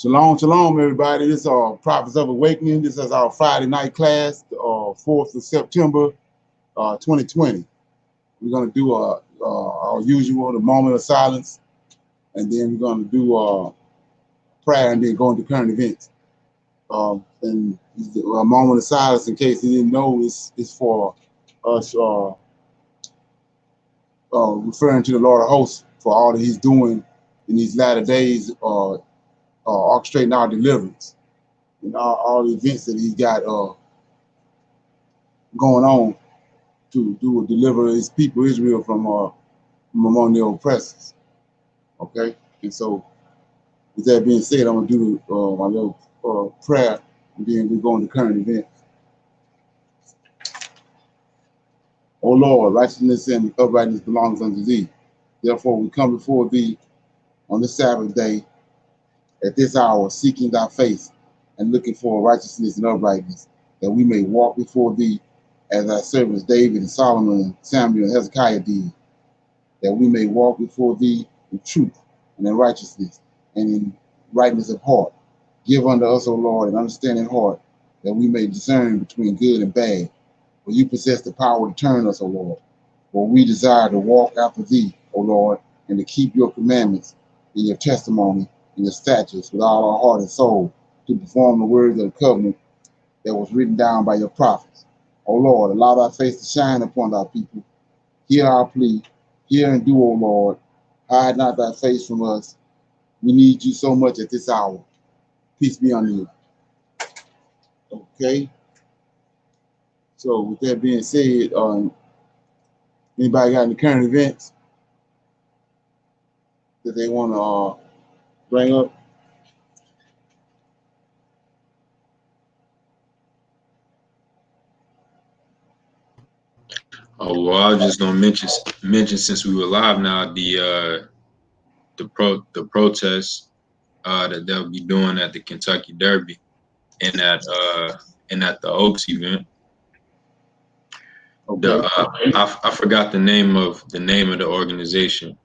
Shalom, shalom, everybody. This is our Prophets of Awakening. This is our Friday night class, 4th of September, 2020. We're going to do our usual, the moment of silence, and then we're going to do prayer and then go into current events. And a moment of silence, in case you didn't know, is for us referring to the Lord of hosts for all that he's doing in these latter days, orchestrating our deliverance and all the events that he's got going on to deliver his people Israel from among the oppressors. Okay, and so with that being said, I'm gonna do my little prayer, and then we go into current events. O Lord, righteousness and uprightness belongs unto thee. Therefore, we come before thee on the Sabbath day at this hour, seeking thy face and looking for righteousness and uprightness, that we may walk before thee as thy servants David and Solomon and Samuel and Hezekiah did, that we may walk before thee in truth and in righteousness and in rightness of heart. Give unto us, O Lord, an understanding heart, that we may discern between good and bad. For you possess the power to turn us, O Lord. For we desire to walk after thee, O Lord, and to keep your commandments and your testimony and your statutes with all our heart and soul, to perform the words of the covenant that was written down by your prophets. O Lord, allow thy face to shine upon thy people. Hear our plea. Hear and do, O Lord. Hide not thy face from us. We need you so much at this hour. Peace be on you. Okay. So with that being said, anybody got any current events that they want to bring up? Oh well, I was just gonna mention since we were live now the protests that they'll be doing at the Kentucky Derby and at the Oaks event. Okay. I forgot the name of the organization.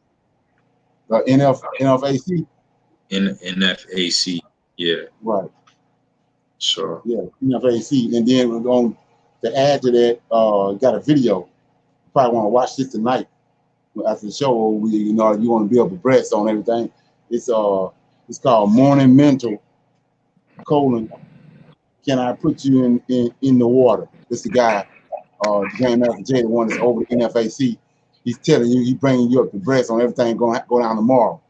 NFAC. NFAC. Yeah. Right. Sure. Yeah, NFAC. And then we're going to add to that, got a video. You probably want to watch this tonight after the show. You want to be up abreast on everything. It's called Morning Mental, : can I put you in the water? This the guy, the Game Master Jay, the one that's over the NFAC. He's telling you, he's bringing you up to breast on everything going go down tomorrow.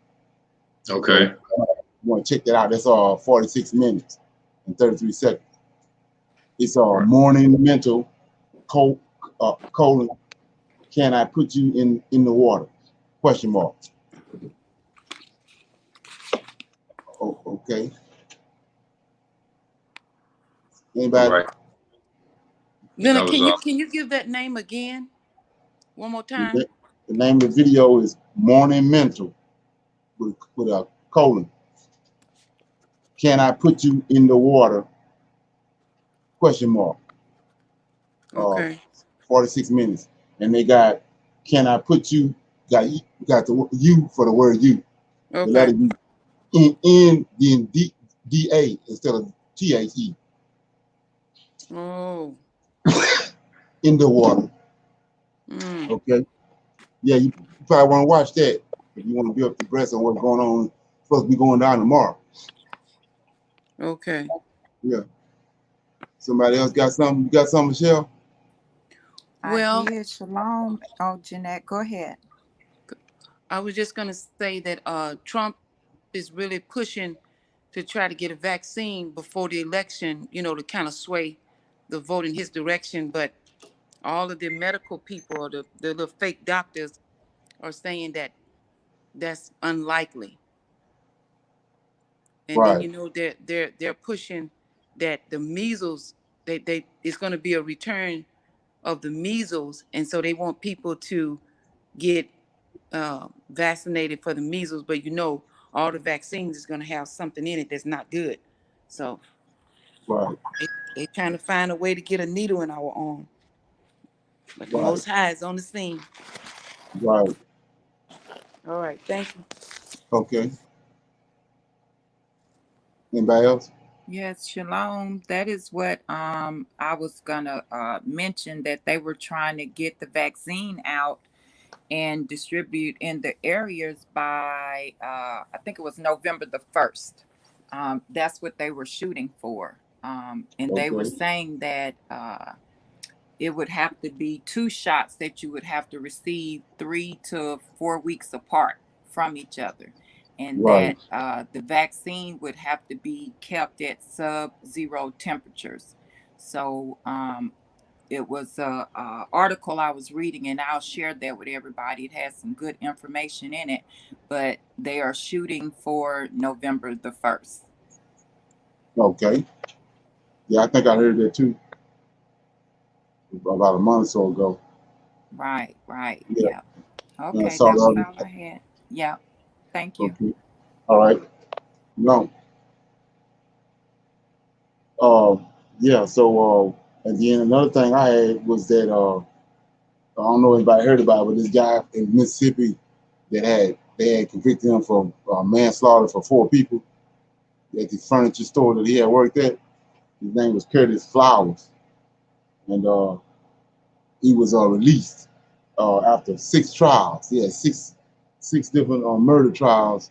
Okay. So, you want to check that out. That's 46 minutes and 33 seconds. It's Morning Mental, : can I put you in the water? ? Oh, okay. Anybody? Right. Leonard, can you give that name again? One more time. The name of the video is Morning Mental with a : can I put you in the water? ? Okay. 46 minutes. And they got, can I put you, got the U for the word you. Okay. The letter U. Then D-A instead of T-H-E. Oh. In the water. Okay. Yeah, you probably want to watch that if you want to be up to breast on what's going on. It's supposed to be going down tomorrow. Okay. Yeah. Somebody else got something? You got something, Michelle? Well, shalom. Oh, Jeanette, go ahead. I was just going to say that Trump is really pushing to try to get a vaccine before the election, to kind of sway the vote in his direction. But all of the medical people, or the little fake doctors, are saying that that's unlikely. And Right. then they're pushing that the measles, it's going to be a return of the measles, and so they want people to get vaccinated for the measles, but all the vaccines is going to have something in it that's not good. So right. they trying to find a way to get a needle in our arm. But the Most High is on the scene. Right. All right, thank you. Okay. Anybody else? Yes, Shalom. That is what I was gonna mention, that they were trying to get the vaccine out and distribute in the areas by I think it was November the 1st. That's what they were shooting for. And they were Okay. saying that it would have to be 2 shots that you would have to receive 3 to 4 weeks apart from each other. And Right. that the vaccine would have to be kept at sub-zero temperatures. So it was a article I was reading, and I'll share that with everybody. It has some good information in it, but they are shooting for November the 1st. Okay. Yeah, I think I heard that too about a month or so ago. Right. Yeah. Yeah. And I Okay, saw that the was all other. I had. Yeah. Thank you. Okay. All right. No. Yeah. So and then another thing I had was that I don't know if anybody heard about it, but this guy in Mississippi they had convicted him for manslaughter for 4 people at the furniture store that he had worked at. His name was Curtis Flowers, and he was released after 6 trials. He had six different murder trials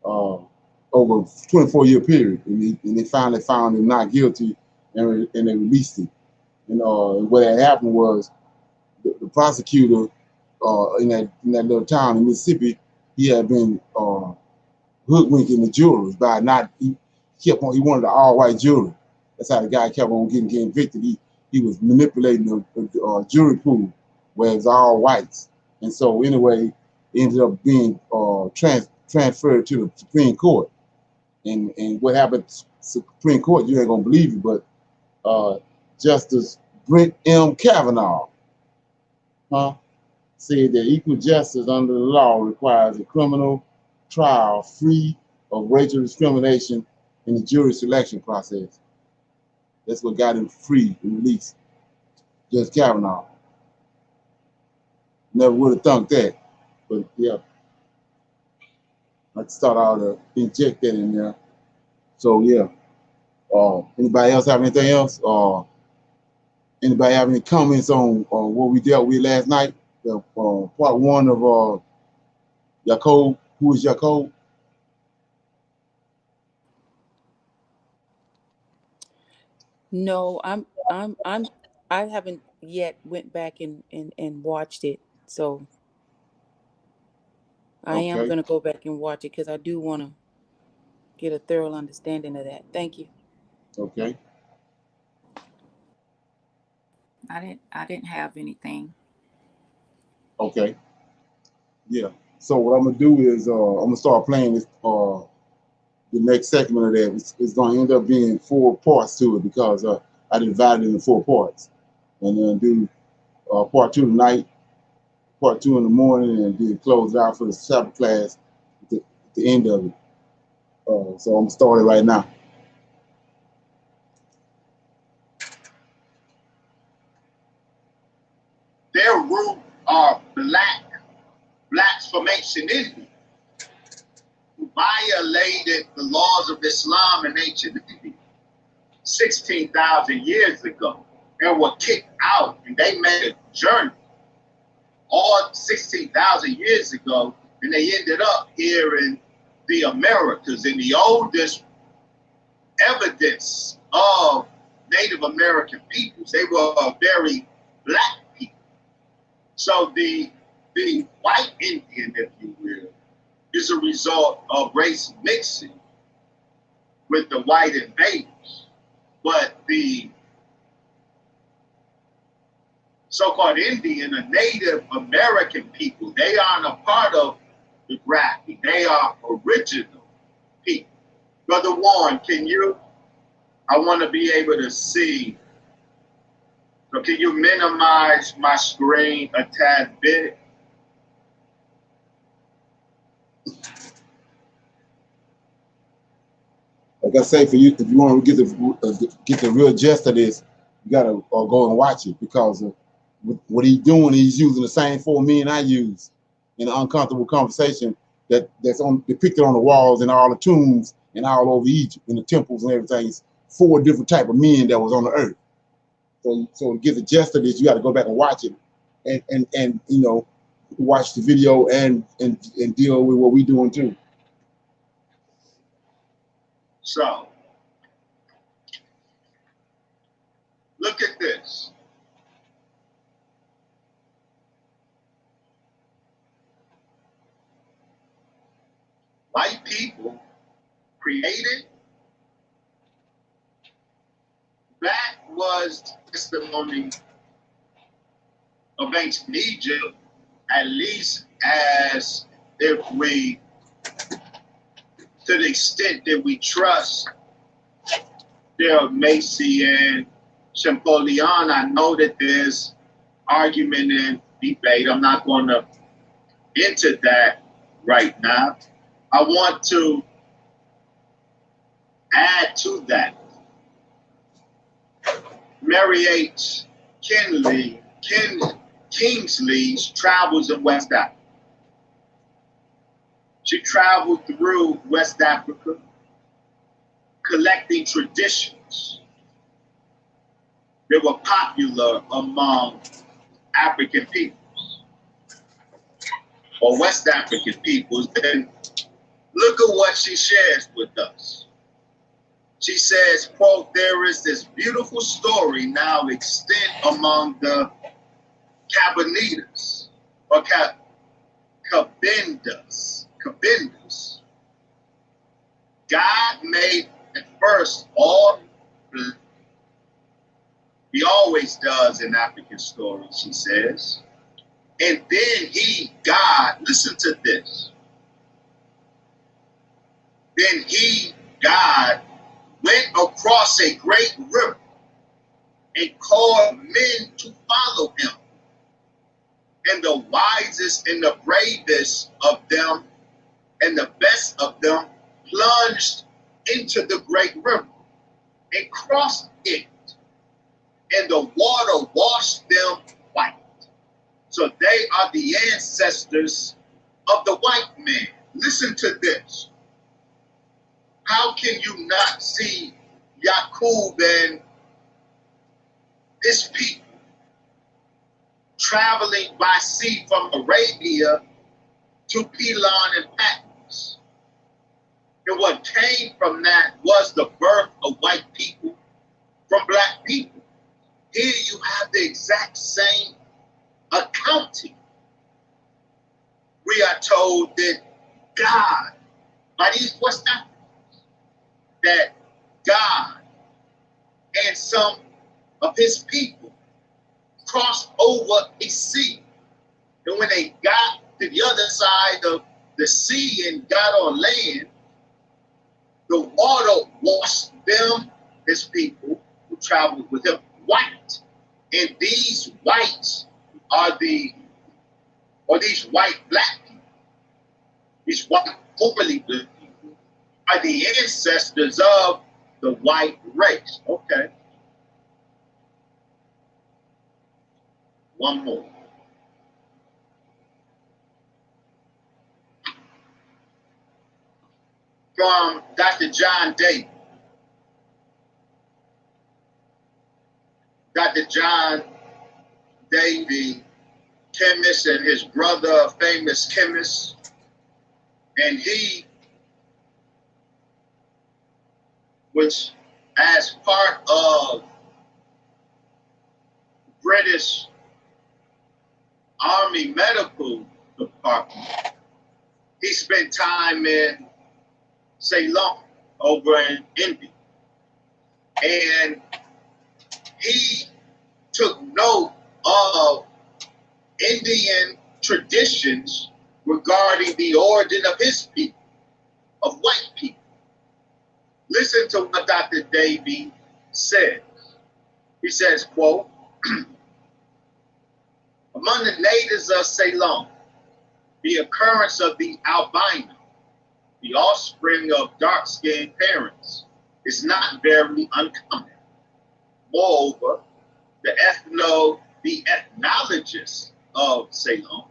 over a 24-year period, and they finally found him not guilty, and they released him. And what had happened was the prosecutor in that little town in Mississippi, he had been hoodwinking the jurors by not he wanted an all white jury. That's how the guy kept on getting convicted. He was manipulating the jury pool where it was all whites, and so anyway, it ended up being transferred to the Supreme Court. And what happened to Supreme Court, you ain't gonna believe it, but Justice Brent M. Kavanaugh, said that equal justice under the law requires a criminal trial free of racial discrimination in the jury selection process. That's what got him free and released. Judge Kavanaugh. Never would have thunk that. But yeah, I just thought I ought to inject that in there. So yeah. Anybody else have anything else? Anybody have any comments on what we dealt with last night? Part one of Yacub. Who is Yacub? No, I haven't yet went back and watched it. So I am Okay. gonna go back and watch it because I do want to get a thorough understanding of that. Thank you. Okay. I didn't have anything. Okay. Yeah. So what I'm gonna do is I'm gonna start playing this the next segment of that. It's gonna end up being 4 parts to it because I divided it into 4 parts. And then do part 2 tonight, part 2 in the morning, and then close it out for the Sabbath class at the end of it. So I'm starting right now. Their root are blacks from ancient Israel, who violated the laws of Islam in ancient India 16,000 years ago and were kicked out, and they made a journey all 16,000 years ago, and they ended up here in the Americas. And the oldest evidence of Native American peoples, they were very black people. So the white Indian, if you will, is a result of race mixing with the white invaders. But the so-called Indian or Native American people, they aren't a part of the grafting. They are original people. Brother Warren, I want to be able to see. So can you minimize my screen a tad bit? Like I say, for you, if you want to get the real gist of this, you gotta go and watch it because what he's doing, he's using the same 4 men I use in an uncomfortable conversation that's depicted on the walls and all the tombs and all over Egypt, in the temples and everything. It's 4 different type of men that was on the earth. So to get the gist of this, you got to go back and watch it, and you know, watch the video and deal with what we doing too. So look at this. White people created. That was testimony of ancient Egypt, at least as if we, to the extent that we trust their Macy and Champollion. I know that there's argument and debate. I'm not going to enter that right now. I want to add to that. Mary H. Kingsley's travels in West Africa. She traveled through West Africa, collecting traditions that were popular among African peoples or West African peoples. And look at what she shares with us. She says, quote, there is this beautiful story now extant among the Cabindas or Cabindas. God made at first all, he always does in African stories, she says. And then God, listen to this. Then God, went across a great river and called men to follow him. And the wisest and the bravest of them and the best of them plunged into the great river and crossed it. And the water washed them white. So they are the ancestors of the white man. Listen to this. How can you not see Yacub and his people traveling by sea from Arabia to Pelon and Patmos? And what came from that was the birth of white people from black people. Here you have the exact same accounting. We are told that God, by these West Africans, that God and some of his people crossed over a sea. And when they got to the other side of the sea and got on land, the water washed them, his people who traveled with him, white. And these whites are these white black people, these white formerly black people, are the ancestors of the white race. Okay. One more. From Dr. John Davy. Dr. John Davy, chemist, and his brother, famous chemist, and he, which as part of British Army Medical Department, he spent time in Ceylon over in India. And he took note of Indian traditions regarding the origin of his people, of white people. Listen to what Dr. Davy says. He says, quote, among the natives of Ceylon, the occurrence of the albino, the offspring of dark-skinned parents, is not very uncommon. Moreover, the ethnologists of Ceylon,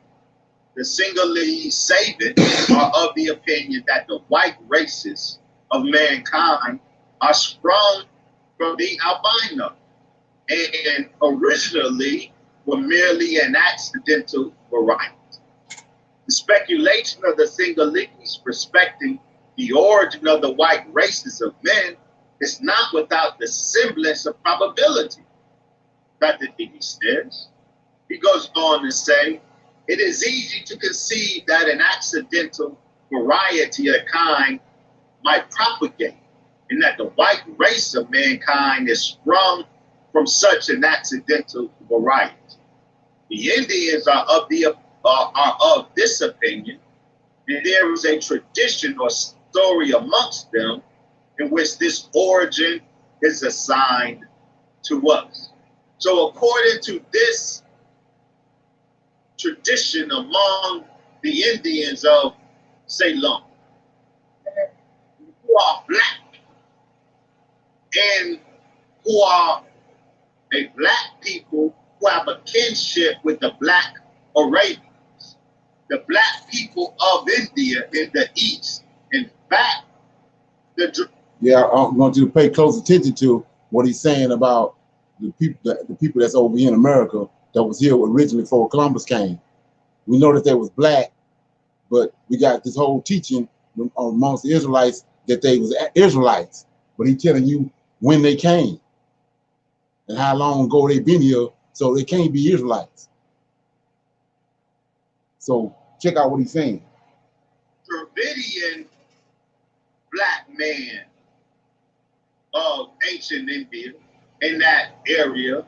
the Sinhalese Savant, are of the opinion that the white races of mankind are sprung from the albino, and originally were merely an accidental variety. The speculation of the Sinhalese respecting the origin of the white races of men is not without the semblance of probability. Dr. Diggy says. He goes on to say, it is easy to conceive that an accidental variety of kind might propagate, and that the white race of mankind is sprung from such an accidental variety. The Indians are of this opinion, and there is a tradition or story amongst them in which this origin is assigned to us. So according to this tradition among the Indians of Ceylon, who are black and who are a black people who have a kinship with the black Arabians, the black people of India in the East. In fact, I want you to pay close attention to what he's saying about the people that's over here in America that was here originally before Columbus came. We know that they was black, but we got this whole teaching amongst the Israelites that they was Israelites. But he's telling you when they came and how long ago they been here, so they can't be Israelites. So check out what he's saying. Dravidian black man of ancient India in that area,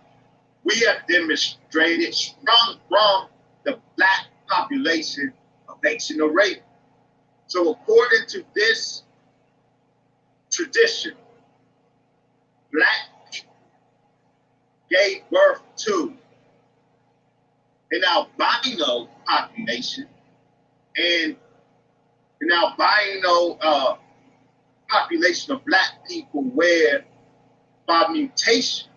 we have demonstrated sprung from the black population of ancient Arabia. So according to this tradition, black people gave birth to an albino population, and an albino population of black people where by mutation,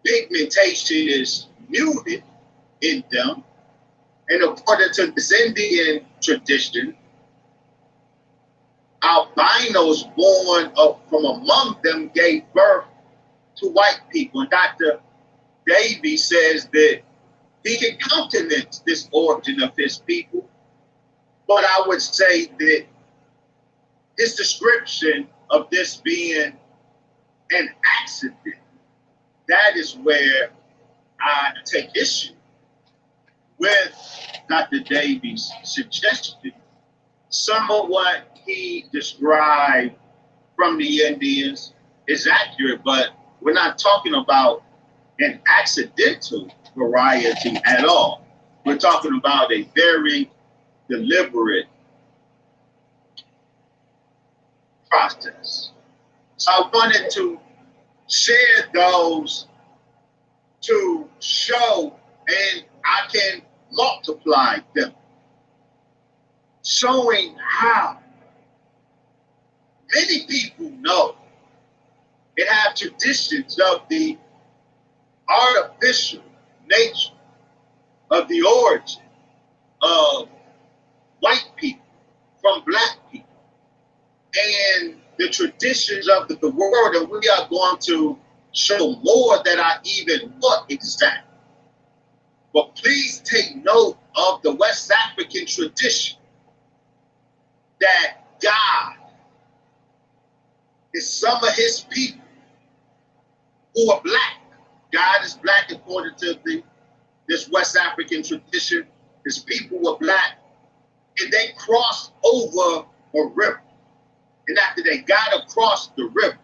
pigmentation is muted in them. And according to this Indian tradition, albinos born from among them gave birth to white people. And Dr. Davy says that he can countenance this origin of his people, but I would say that his description of this being an accident, that is where I take issue with Dr. Davies' suggestion. Some of what he described from the Indians is accurate, but we're not talking about an accidental variety at all. We're talking about a very deliberate process. So I wanted to share those to show, and I can multiply them, showing how many people know and have traditions of the artificial nature of the origin of white people from black people and the traditions of the world, and we are going to show more that are even more exact. But please take note of the West African tradition that God is some of his people who are black. God is black according to this West African tradition. His people were black, and they crossed over a river. And after they got across the river,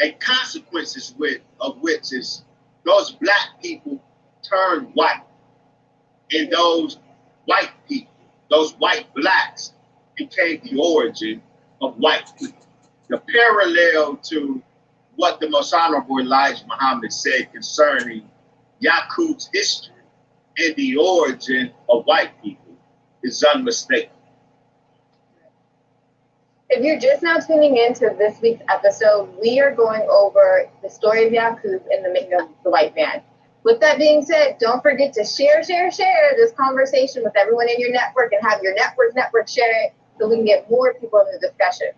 a consequences of which is those black people turned white, and those white people, those white blacks, became the origin of white people. The parallel to what the Most Honorable Elijah Muhammad said concerning Yacub's history and the origin of white people is unmistakable. If you're just now tuning into this week's episode, we are going over the story of Yacub and the making of the white man. With that being said, don't forget to share this conversation with everyone in your network and have your network share it so we can get more people in the discussion.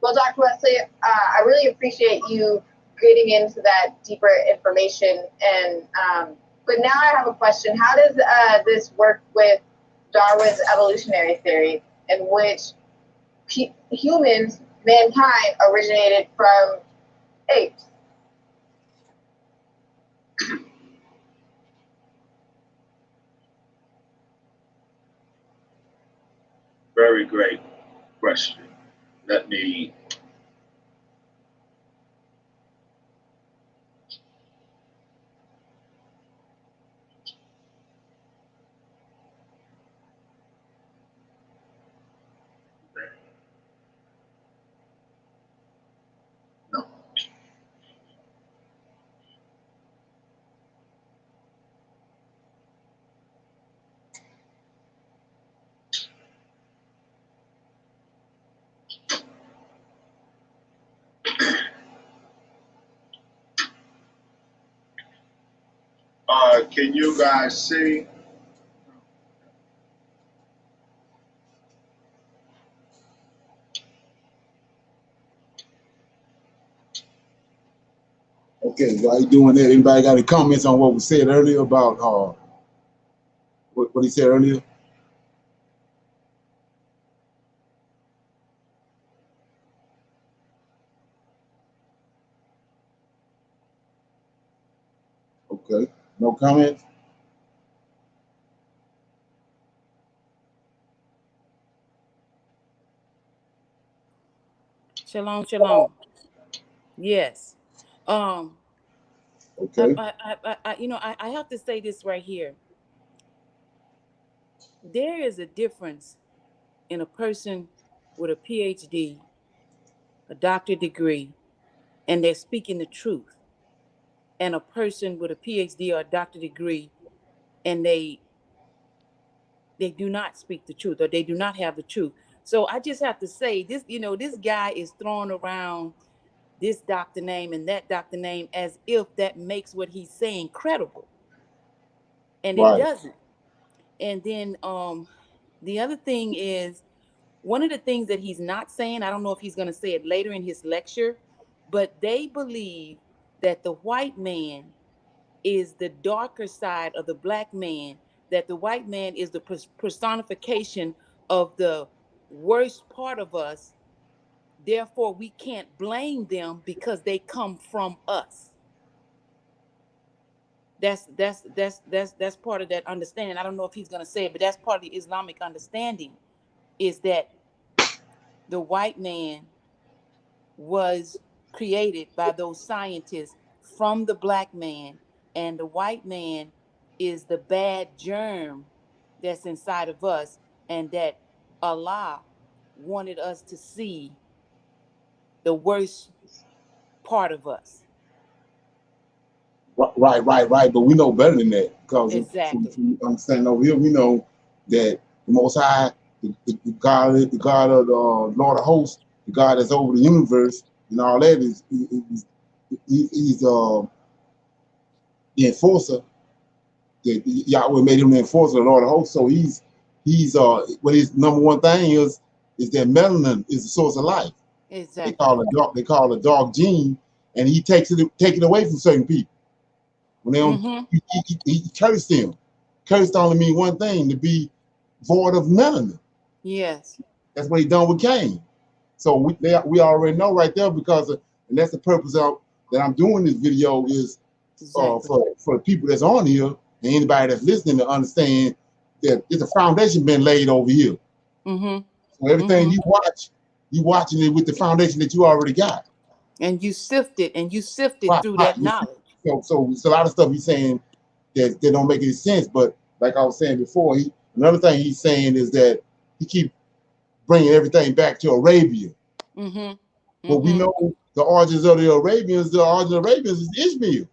Well, Dr. Wesley, I really appreciate you getting into that deeper information. And but now I have a question. How does this work with Darwin's evolutionary theory, in which humans, mankind, originated from apes? Very great question. Let me no. Can you guys see? Okay, while you doing that, anybody got any comments on what we said earlier about what he said earlier? Okay, no comments? Shalom, shalom. Yes. Okay. I have to say this right here. There is a difference in a person with a PhD, a doctorate degree, and they're speaking the truth, and a person with a PhD or a doctorate degree, and they do not speak the truth, or they do not have the truth. So I just have to say this, this guy is throwing around this doctor name and that doctor name as if that makes what he's saying credible. And it Right. doesn't. And then the other thing is, one of the things that he's not saying, I don't know if he's going to say it later in his lecture, but they believe that the white man is the darker side of the black man, that the white man is the personification of the worst part of us. Therefore, we can't blame them because they come from us. That's part of that understanding. I don't know if he's going to say it, but that's part of the Islamic understanding, is that the white man was created by those scientists from the black man, and the white man is the bad germ that's inside of us, and that Allah wanted us to see the worst part of us. Right. But we know better than that, because Exactly. from understanding over here, we know that the Most High, the God of the Lord of Hosts, the God that's over the universe and all that, he's the enforcer. That Yahweh made him the enforcer, the Lord of Hosts. So he's what his number one thing is that melanin is the source of life. Exactly. They call it a dark gene, and he take it away from certain people. When they don't, he cursed them. Cursed only mean one thing: to be void of melanin. Yes. That's what he done with Cain. So we already know right there, and that's the purpose of that I'm doing this video, is Exactly. for the people that's on here and anybody that's listening to understand that it's a foundation been laid over here. So everything you watching it with the foundation that you already got. And you sifted Right. through that knowledge. So it's a lot of stuff he's saying that don't make any sense. But like I was saying before, another thing he's saying is that he keep bringing everything back to Arabia. But we know the origins of the Arabians is Ishmael.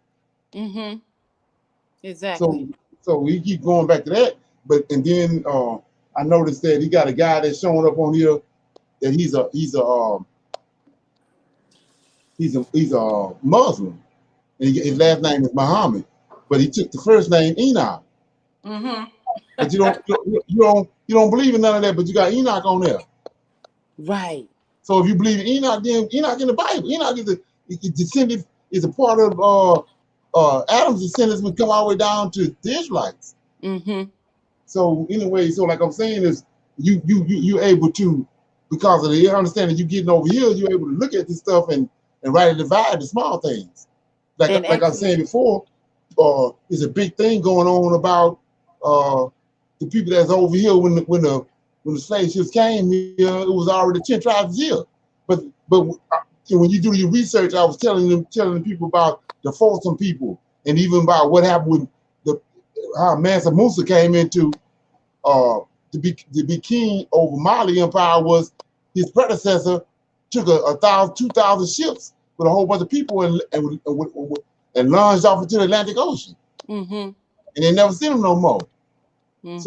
Exactly. So we keep going back to that. And then I noticed that he got a guy that's showing up on here that he's a Muslim, and his last name is Muhammad, but he took the first name Enoch. But you don't believe in none of that, but you got Enoch on there. Right. So if you believe in Enoch, then Enoch in the Bible. Enoch is descended, is a part of Adam's descendants would come all the way down to the Israelites. Mm-hmm. So anyway, so like I'm saying is you're able to, because of the understanding you getting over here, you're able to look at this stuff and rightly divide the small things. Like And I was saying before, there's a big thing going on about the people that's over here when the slave ships came here, it was already 10 tribes here. But when you do your research, I was telling the people about the Folsom people, and even about what happened with how Mansa Musa came into to be king over Mali Empire. Was his predecessor took 2,000 ships with a whole bunch of people and launched off into the Atlantic Ocean. Mm-hmm. And they never seen them no more. Mm-hmm.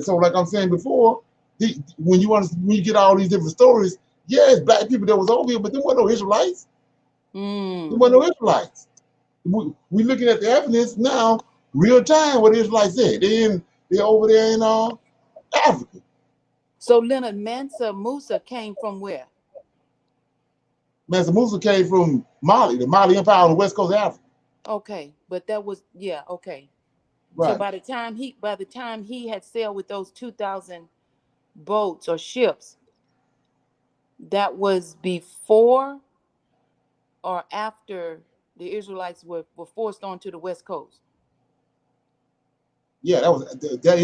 So like I'm saying before, when you get all these different stories, yeah, it's black people that was over here, but there weren't no Israelites. There weren't no Israelites. We looking at the evidence now, real time, what the Israelites said. They're over there in Africa. So Leonard, Mansa Musa came from where? Mansa Musa came from Mali, the Mali Empire on the west coast of Africa. Okay, but that was okay. Right. So by the time he had sailed with those 2,000 boats or ships, that was before or after the Israelites were forced onto the west coast. Yeah,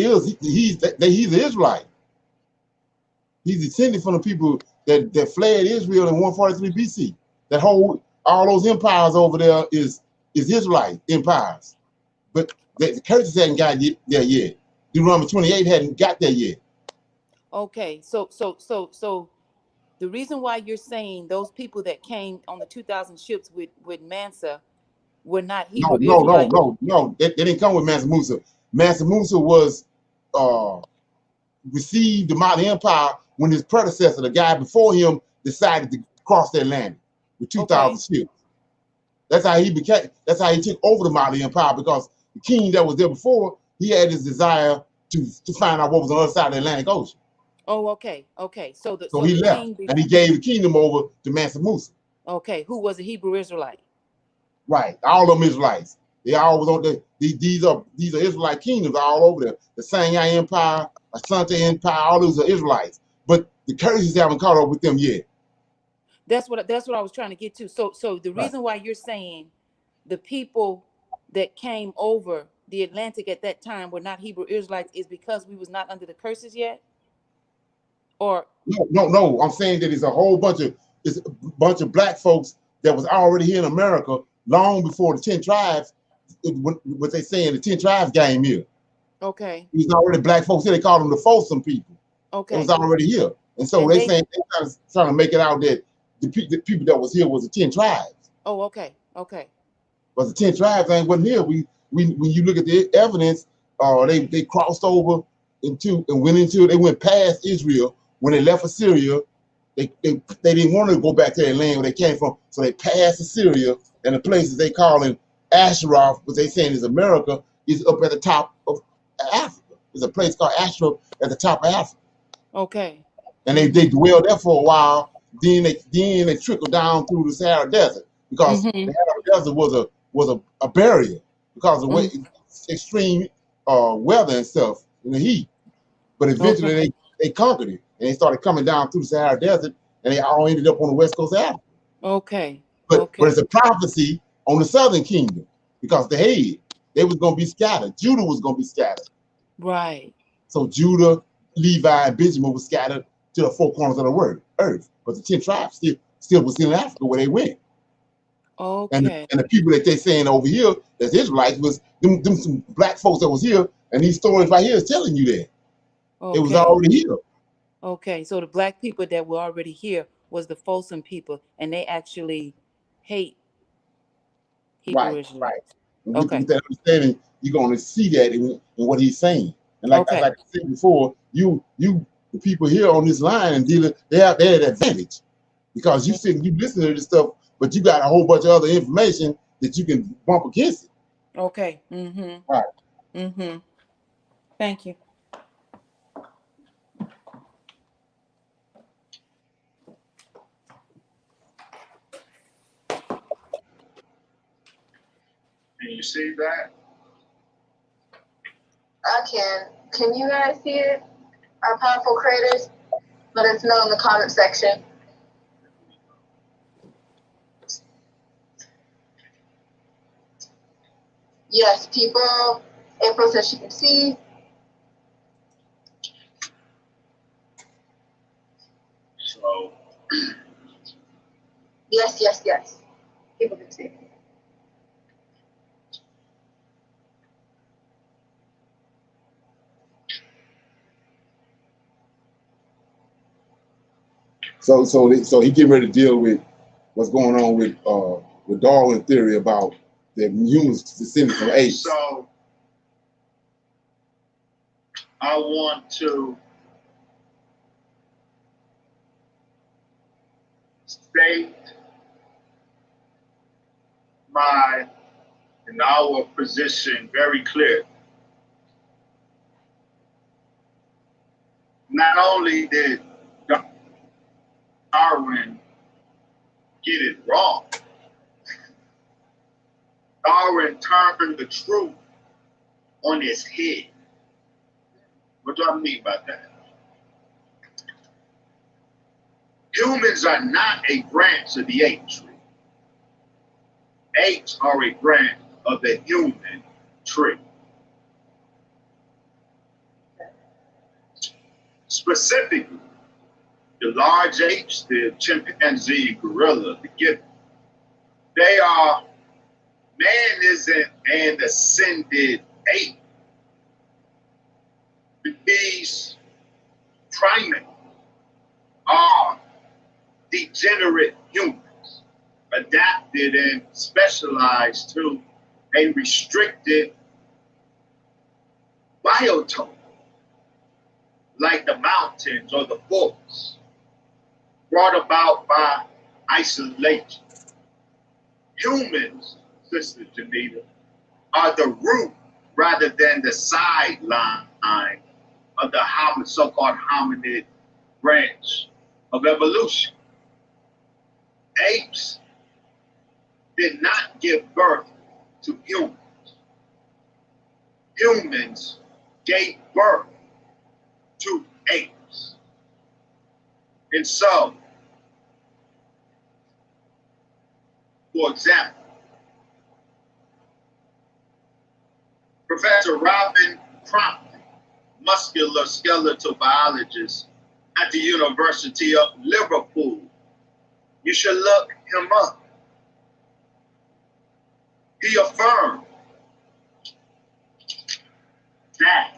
he's an Israelite. He's descended from the people that fled Israel in 143 BC. That all those empires over there is Israelite empires. But the curses hadn't got there yet. Deuteronomy 28 hadn't got there yet. Okay, so the reason why you're saying those people that came on the 2,000 ships with Mansa were not Hebrew Israelites? No. They didn't come with Mansa Musa. Mansa Musa was received the Mali Empire when his predecessor, the guy before him, decided to cross the Atlantic with 2,000 ships. That's how he took over the Mali Empire, because the king that was there before, he had his desire to find out what was on the other side of the Atlantic Ocean. Oh, okay. So he left, and he gave the kingdom over to Mansa Musa. Okay, who was a Hebrew Israelite? Right, all of them Israelites. They all was on these are Israelite kingdoms all over there. The Sangha Empire, Asante Empire, all those are Israelites. But the curses haven't caught up with them yet. That's what I was trying to get to. So the reason why you're saying the people that came over the Atlantic at that time were not Hebrew Israelites is because we was not under the curses yet? Or no. I'm saying that it's a bunch of black folks that was already here in America long before the 10 tribes. What they saying, the 10 tribes came here. Okay. It was already black folks here. They called them the Folsom people. Okay. It was already here, and so they saying they trying to make it out that the people that was here was the 10 tribes. Oh, okay. But the 10 tribes wasn't here. When you look at the evidence, they crossed over they went past Israel. When they left Assyria, they didn't want to go back to their land where they came from, so they passed Assyria, and the places they calling Asheroth, what they saying is America, is up at the top of Africa. There's a place called Asheroth at the top of Africa. Okay. And they dwelled there for a while. Then they trickled down through the Sahara Desert, because the Sahara Desert was a barrier because of extreme weather and stuff in the heat. But eventually they conquered it, and they started coming down through the Sahara Desert, and they all ended up on the west coast of Africa. Okay. But it's a prophecy on the southern kingdom, because they was going to be scattered. Judah was going to be scattered. Right. So Judah, Levi, and Benjamin was scattered to the four corners of the earth. But the 10 tribes still was in Africa where they went. Okay. And the people that they saying over here, that's Israelites, was them some black folks that was here, and these stories right here is telling you that. It was already here. Okay, so the black people that were already here was the Folsom people, and they actually hate Hebrew Israelites. With that understanding, you're going to see that in what he's saying. And like I said before, the people here on this line and dealing, they had an advantage, because you listen to this stuff, but you got a whole bunch of other information that you can bump against it. Okay. Right. Thank you. you see that? I can. Can you guys see it? Our powerful creators? Let us know in the comment section. Yes, people. April says she can see. So, Yes, yes, yes. People can see. So he getting ready to deal with what's going on with Darwin theory about the humans descended from apes. So I want to state our position very clear. Not only did Darwin get it wrong, Darwin turned the truth on its head. What do I mean by that? Humans are not a branch of the ape tree. Apes are a branch of the human tree. Specifically, the large apes, the chimpanzee, gorilla, the gibbon, man isn't an ascended ape. These primates are degenerate humans, adapted and specialized to a restricted biotope, like the mountains or the forests, brought about by isolation. Humans, Sister Janita, are the root rather than the sideline of the so-called hominid branch of evolution. Apes did not give birth to humans. Humans gave birth to apes. And so, for example, Professor Robin Crompton, musculoskeletal biologist at the University of Liverpool. You should look him up. He affirmed that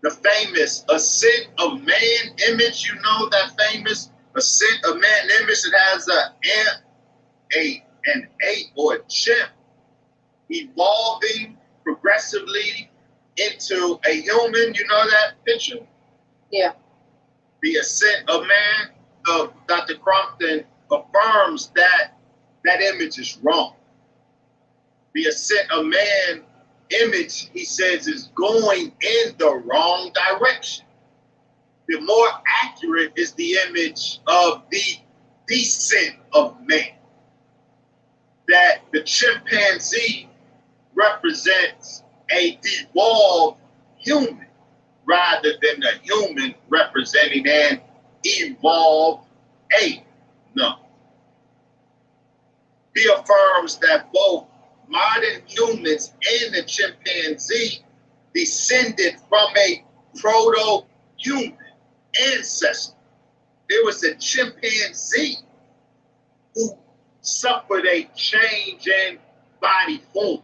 the famous ascent of man image, you know that famous ascent of man image that has an ape or a chimp evolving progressively into a human, you know that picture? Yeah. The ascent of man, Dr. Crompton affirms that that image is wrong. The ascent of man image, he says, is going in the wrong direction. The more accurate is the image of the descent of man. That the chimpanzee represents a devolved human rather than the human representing an evolved ape. No. He affirms that both modern humans and the chimpanzee descended from a proto-human ancestor. It was a chimpanzee who suffered a change in body form,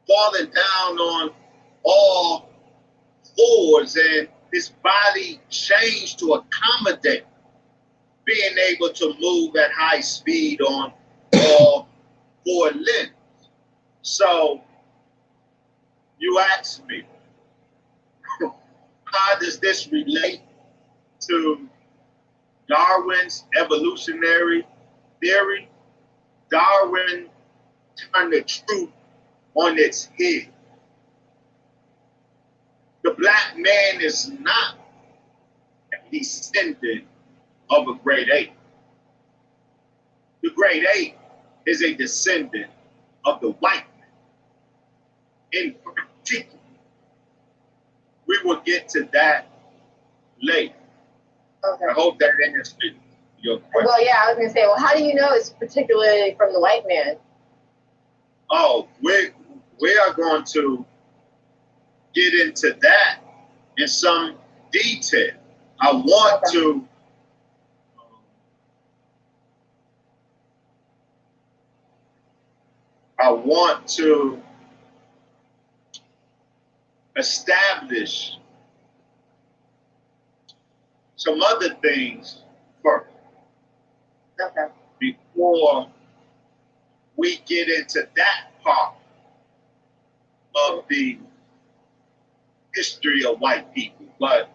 falling down on all fours, and his body changed to accommodate being able to move at high speed on all four limbs. So you ask me, how does this relate to Darwin's evolutionary theory? Darwin turned the truth on its head. The black man is not a descendant of a great ape. The great ape is a descendant of the white man in particular. We will get to that later. Okay. I hope that answered your question. Well, yeah, I was gonna say, well, how do you know it's particularly from the white man? Oh, we are going to get into that in some detail. I want to establish some other things first Okay. before we get into that part of the history of white people. But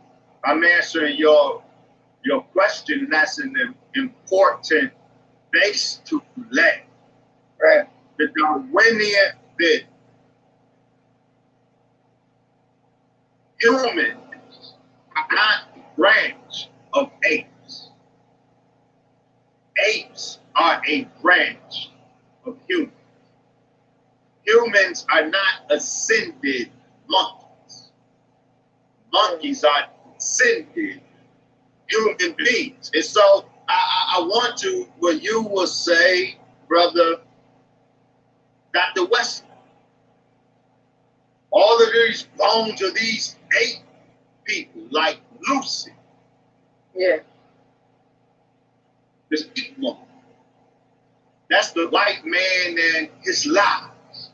I'm answering your question. That's an important base to lay. Right. The Darwinian that humans are not a branch of apes. Apes are a branch of humans. Humans are not ascended monkeys. Monkeys are ascended human beings. And so I want to, what you will say, brother Dr. Wesley, all of these bones of these 8 people, like Lucy, Yeah. this 8th woman, that's the white man and his lies.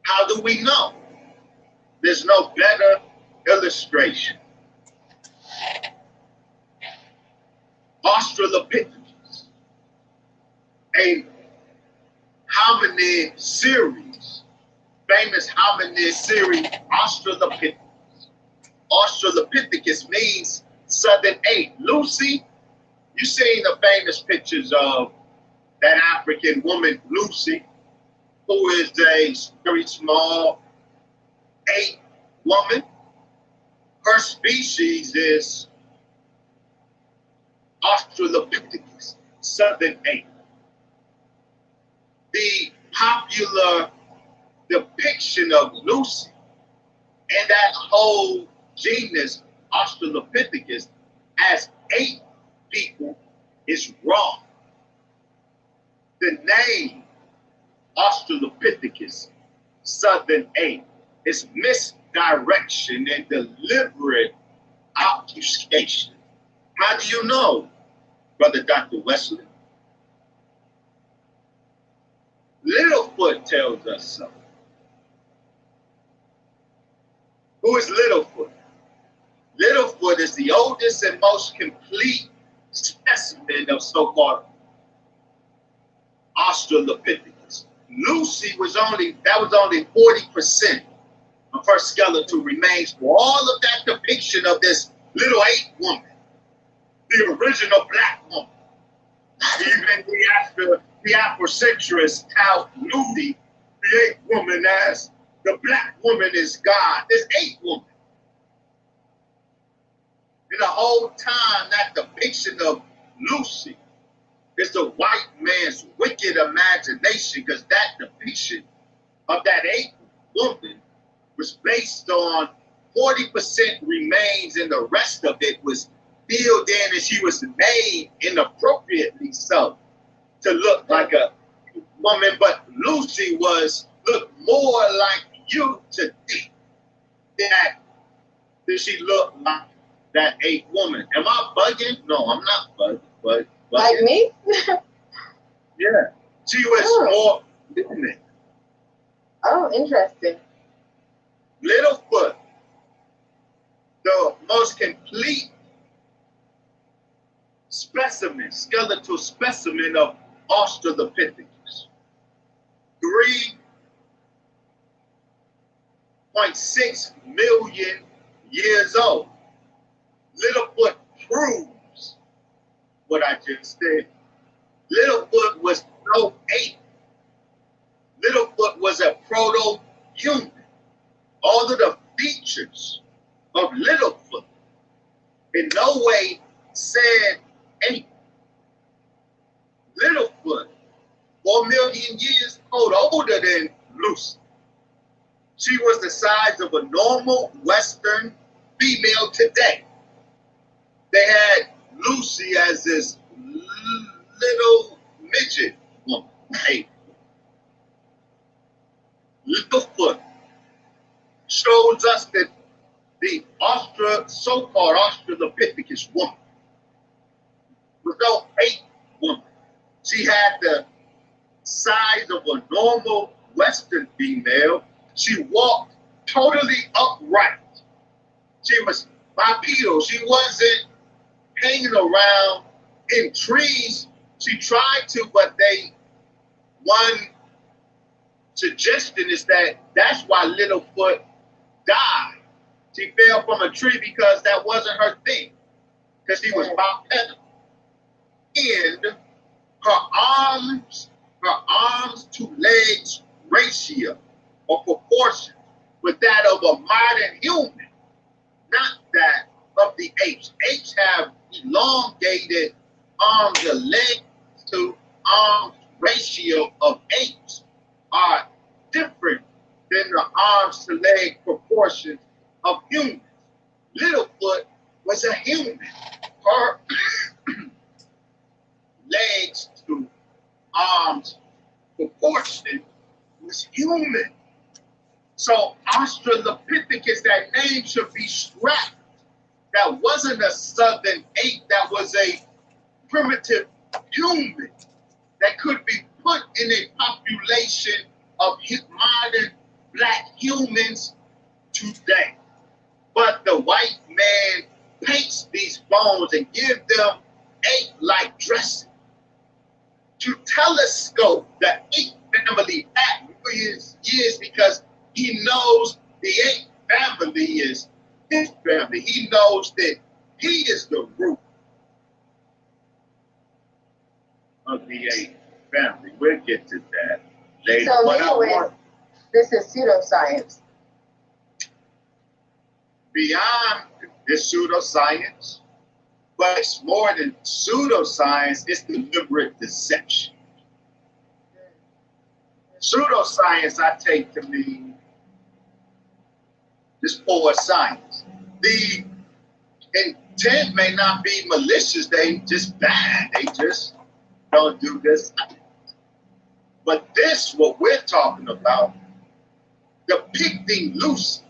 How do we know? There's no better illustration. Australopithecus, a hominid series, famous hominid series, Australopithecus. Australopithecus means southern ape. Lucy, you seen the famous pictures of that African woman, Lucy, who is a very small ape woman. Her species is Australopithecus, southern ape. The popular depiction of Lucy and that whole genus Australopithecus as 8 people is wrong. The name Australopithecus, southern ape, is misdirection and deliberate obfuscation. How do you know, Brother Dr. Wesley? Littlefoot tells us so. Who is Littlefoot? Littlefoot is the oldest and most complete specimen of so-called Australopithecus. Lucy was only 40% of her skeletal remains for all of that depiction of this little 8 woman, the original black woman. Even the Afrocentrists tout Lucy, the 8th woman, as the black woman is God. This 8th woman. And the whole time, that depiction of Lucy is the white man's wicked imagination, because that depiction of that 8th woman was based on 40% remains, and the rest of it was filled in, and she was made inappropriately so to look like a woman. But Lucy looked more like you to think that she looked like that 8th woman. Am I bugging? No, I'm not bugging. But Like me? Yeah. She was more feminine. Oh, interesting. Littlefoot, the most complete specimen, skeletal specimen of Australopithecus. 3.6 million years old. Littlefoot proves what I just said. Littlefoot was no ape. Littlefoot was a proto-human. All of the features of Littlefoot in no way said ape. Littlefoot 4 million years old, older than Lucy. She was the size of a normal Western female today. They had Lucy as this little midget woman. Hey, Littlefoot shows us that the so-called Australopithecus woman was no ape woman. She had the size of a normal Western female. She walked totally upright. She was bipedal. She wasn't hanging around in trees. She tried to, but one suggestion is that that's why Littlefoot died. She fell from a tree because that wasn't her thing, because she was bipedal. And her arms to legs ratio or proportion with that of a modern human, not that of the apes. Apes have elongated arms and legs to arms ratio of apes are different than the arms to leg proportions of humans. Littlefoot was a human. Her legs to arms proportion was human. So Australopithecus, that name should be scrapped. That wasn't a southern ape, that was a primitive human that could be put in a population of modern black humans today. But the white man paints these bones and gives them ape-like dressing to telescope the ape family back years because he knows the ape family is his family. He knows that he is the root of the ape family. We'll get to that later. So anyways, this is pseudoscience. Beyond this pseudoscience, but it's more than pseudoscience, it's deliberate deception. Pseudoscience I take to mean just poor science. The intent may not be malicious, they just bad, they just don't do this. But this, what we're talking about, depicting Lucy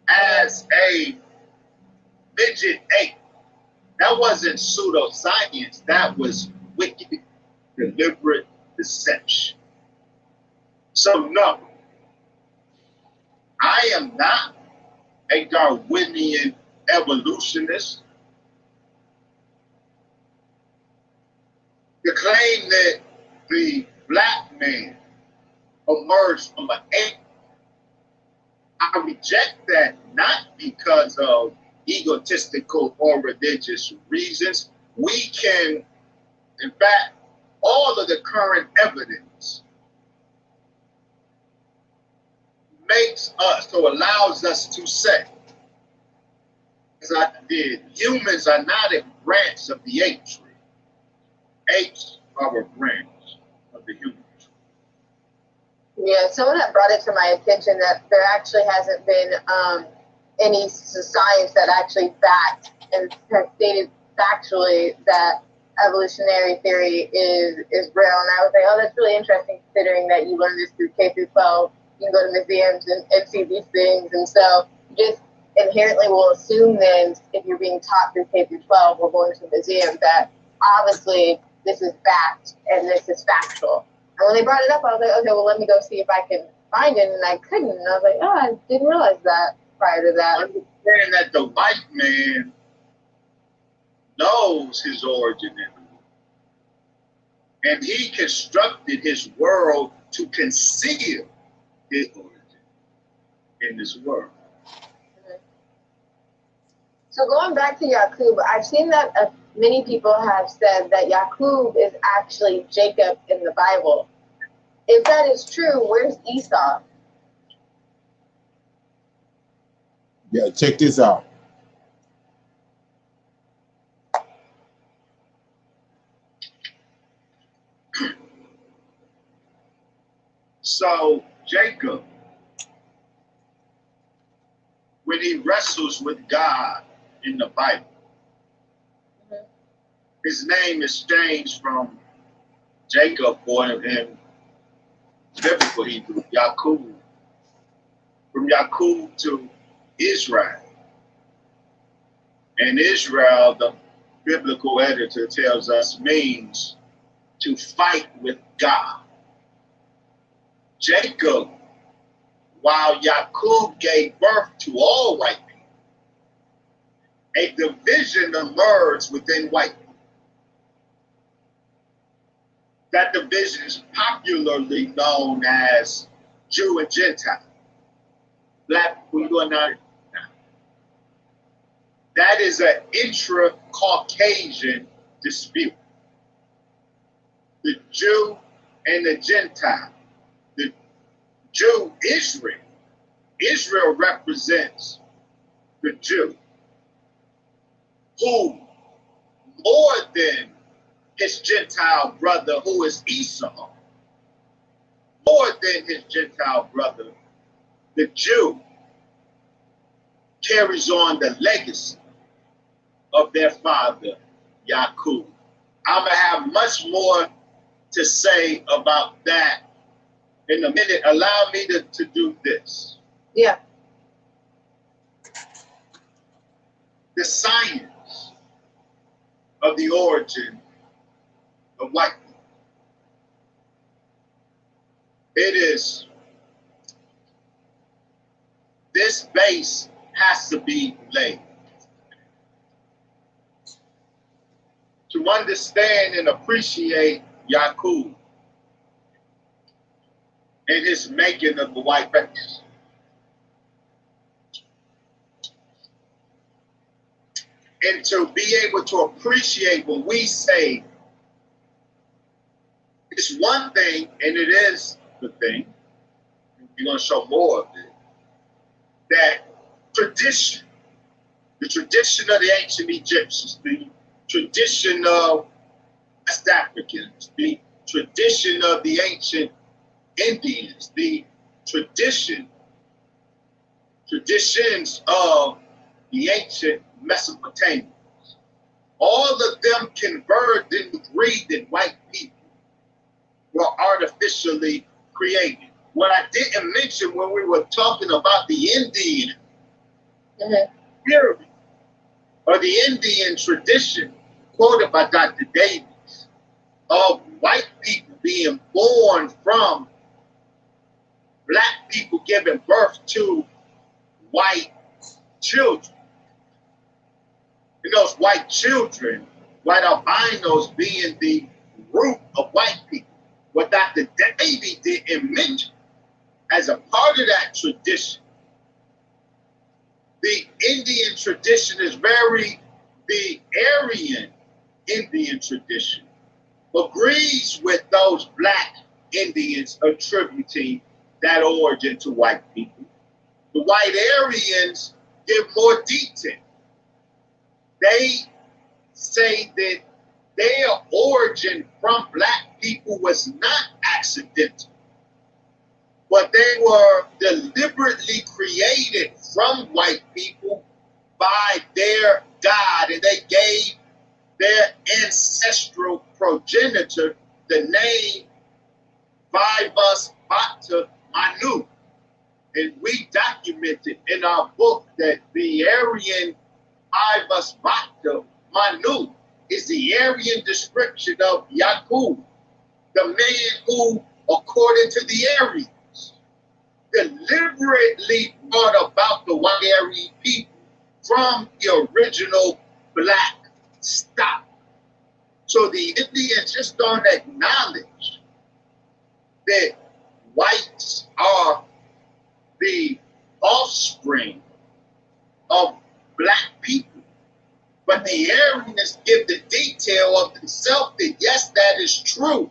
as a midget ape, that wasn't pseudoscience, that was wicked, deliberate deception. So no, I am not a Darwinian evolutionist. The claim that the black man emerged from an ape, I reject that, not because of egotistical or religious reasons. We can, in fact, all of the current evidence makes us, or allows us to say, as I did, humans are not a branch of the ape tree. Apes are a branch of the human tree. Yeah, someone had brought it to my attention that there actually hasn't been any science that actually backed and has stated factually that evolutionary theory is real. And I was like, oh, that's really interesting considering that you learn this through K through 12. You can go to museums and see these things. And so just inherently we'll assume then if you're being taught through K through 12 or going to museums that obviously this is fact and this is factual. And when they brought it up, I was like, okay, well, let me go see if I can find it. And I couldn't. And I was like, oh, I didn't realize that prior to that. Understand that the white man knows his origin in the world. And he constructed his world to conceal his origin in this world. So going back to Yacub, I've seen that many people have said that Yacub is actually Jacob in the Bible. If that is true, where's Esau? Yeah, check this out. So Jacob, when he wrestles with God in the Bible, his name is changed from Jacob, or in biblical Hebrew, Yacub. From Yacub to Israel. And Israel, the biblical editor tells us, means to fight with God. Jacob, while Yacub gave birth to all white people, a division emerged within white people. That division is popularly known as Jew and Gentile. Black people, you are not. That is an intra-Caucasian dispute. The Jew and the Gentile. The Jew, Israel. Israel represents the Jew, who, more than his Gentile brother, who is Esau, more than his Gentile brother, the Jew carries on the legacy of their father, Yacub. I'm going to have much more to say about that in a minute. Allow me to do this. Yeah. The science of the origin of white people. It is, this base has to be laid. To understand and appreciate Yacub and his making of the white race. And to be able to appreciate what we say, it's one thing, and it is the thing, we're going to show more of it, that tradition, the tradition of the ancient Egyptians, the tradition of West Africans, the tradition of the ancient Indians, the traditions of the ancient Mesopotamians, all of them converged and agreed that white people were artificially created. What I didn't mention when we were talking about the Indian pyramid, or the Indian tradition quoted by Dr. Davis, of white people being born from black people giving birth to white children. And those white children, white albinos being the root of white people. What Dr. Davis didn't mention, as a part of that tradition, the Indian tradition is the Aryan Indian tradition agrees with those black Indians attributing that origin to white people. The white Aryans give more detail. They say that their origin from black people was not accidental, but they were deliberately created from white people by their God, and they gave their ancestral progenitor the name Vivus Bacta Manu. And we documented in our book that the Aryan Vivus Bacta Manu is the Aryan description of Yacub, the man who, according to the Aryans, deliberately brought about the white Aryan people from the original black stock. So the Indians just don't acknowledge that whites are the offspring of black people. But the Aryans give the detail of themselves that yes, that is true.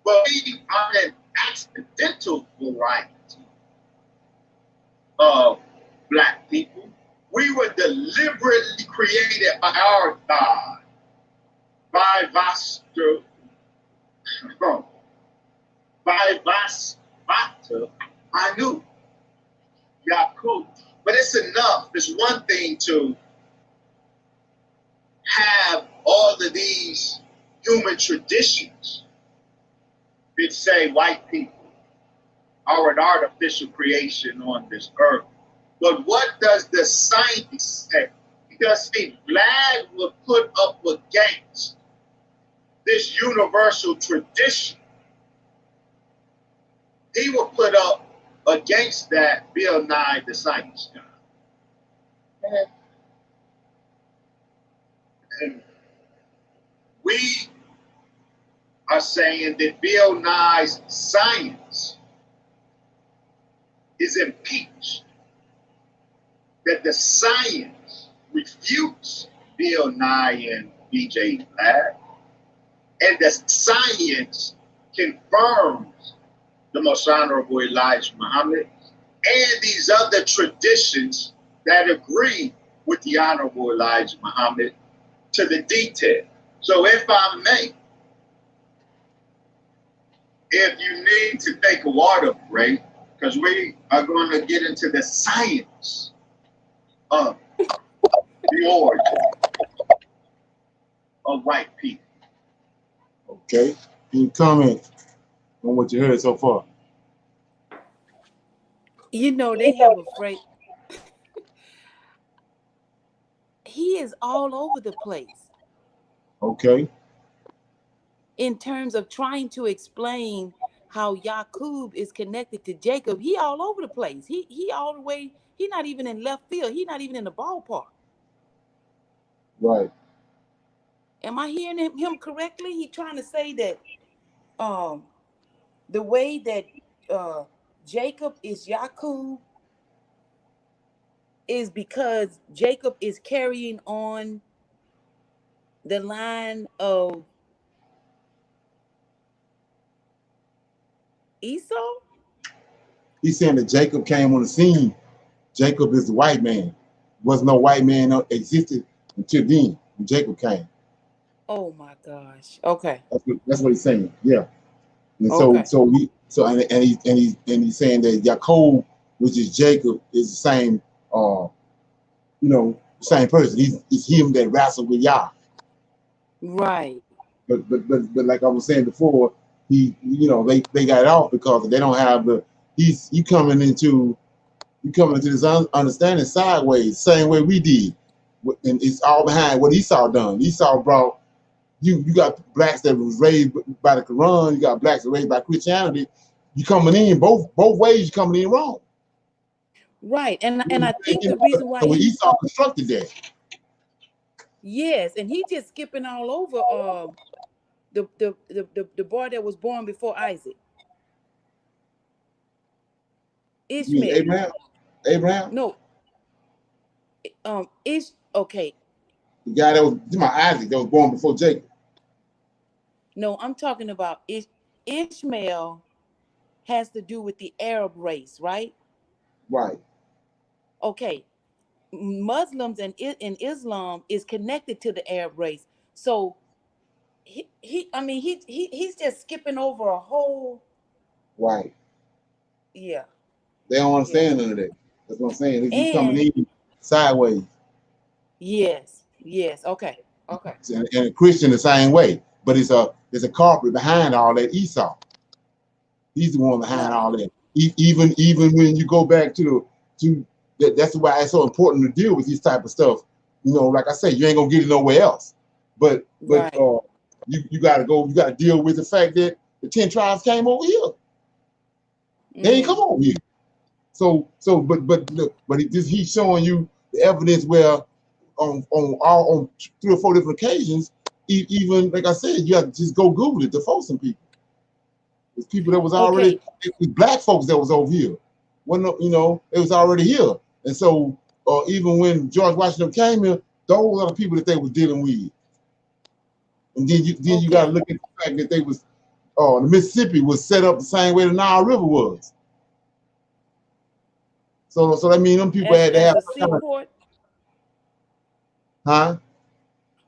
But we are an accidental variety of black people. We were deliberately created by our God, by Vivus Mata Anu, Yacub. But it's enough. It's one thing to have all of these human traditions that say white people are an artificial creation on this earth. But what does the science say? Because see, Vlad will put up against this universal tradition. He will put up against that Bill Nye the Science Guy. Mhm. And we are saying that Bill Nye's science is impeached, that the science refutes Bill Nye and BJ Vlad, and the science confirms the most honorable Elijah Muhammad and these other traditions that agree with the honorable Elijah Muhammad to the detail. So if I may, if you need to take a water break, because we are going to get into the science of the origin of white people. Okay. Any comment on what you heard so far? You know, they have a phrase. He is all over the place Okay. in terms of trying to explain how Yacub is connected to Jacob. He all over the place. He all the way. He not even in left field. He not even in the ballpark. Right. Am I hearing him correctly? He trying to say that the way that Jacob is Yacub is because Jacob is carrying on the line of Esau? He's saying that Jacob came on the scene. Jacob is the white man. Was no white man existed until then when Jacob came. Oh my gosh. Okay. That's what he's saying. Yeah. And Okay. he's saying that Yacub, which is Jacob, is the same same person. It's him that wrestled with Yah. Right. But like I was saying before, they got it off because they don't have you coming into this understanding sideways, same way we did. And it's all behind what Esau done. Esau brought you got blacks that was raised by the Quran, you got blacks that raised by Christianity. You coming in both ways, you coming in wrong. Right. And I think the reason why Esau constructed that. Yes, and he just skipping all over the boy that was born before Isaac. Ishmael. Abraham? No. Okay. The guy that was Isaac that was born before Jacob. No, I'm talking about Ishmael has to do with the Arab race, right? Right. Okay. Muslims and Islam is connected to the Arab race. So he's just skipping over a whole. Right. Yeah. They don't understand none of that. That's what I'm saying. He's coming in sideways. Yes. Okay. And a Christian the same way. But it's a culprit behind all that, Esau. He's the one behind all that. Even when you go back to that's why it's so important to deal with this type of stuff. Like I said, you ain't gonna get it nowhere else. But right. You gotta deal with the fact that the 10 tribes came over here. They ain't come over here. But he's showing you the evidence where on 3 or 4 different occasions, even like I said, you have to just go Google it to force some people. There's people that was already black folks that was over here. It was already here. And so even when George Washington came here, those are the people that they were dealing with. And then you gotta look at the fact that they was the Mississippi was set up the same way the Nile River was. So that means them people had to have a seaport. Huh?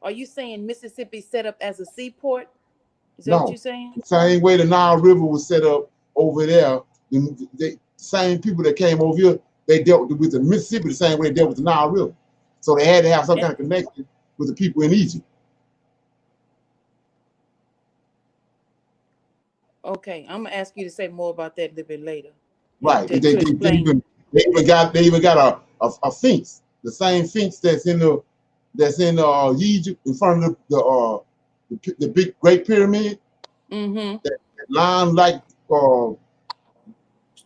Are you saying Mississippi set up as a seaport? Is that No, what you're saying? the same way the Nile River was set up over there the same people that came over here, they dealt with the Mississippi the same way they dealt with the Nile River. So they had to have some kind of connection with the people in Egypt. Okay, I'm gonna ask you to say more about that a little bit later. Right. To They explain. even got a sphinx, the same sphinx that's in Egypt in front of the big Great Pyramid. Mm-hmm. That line like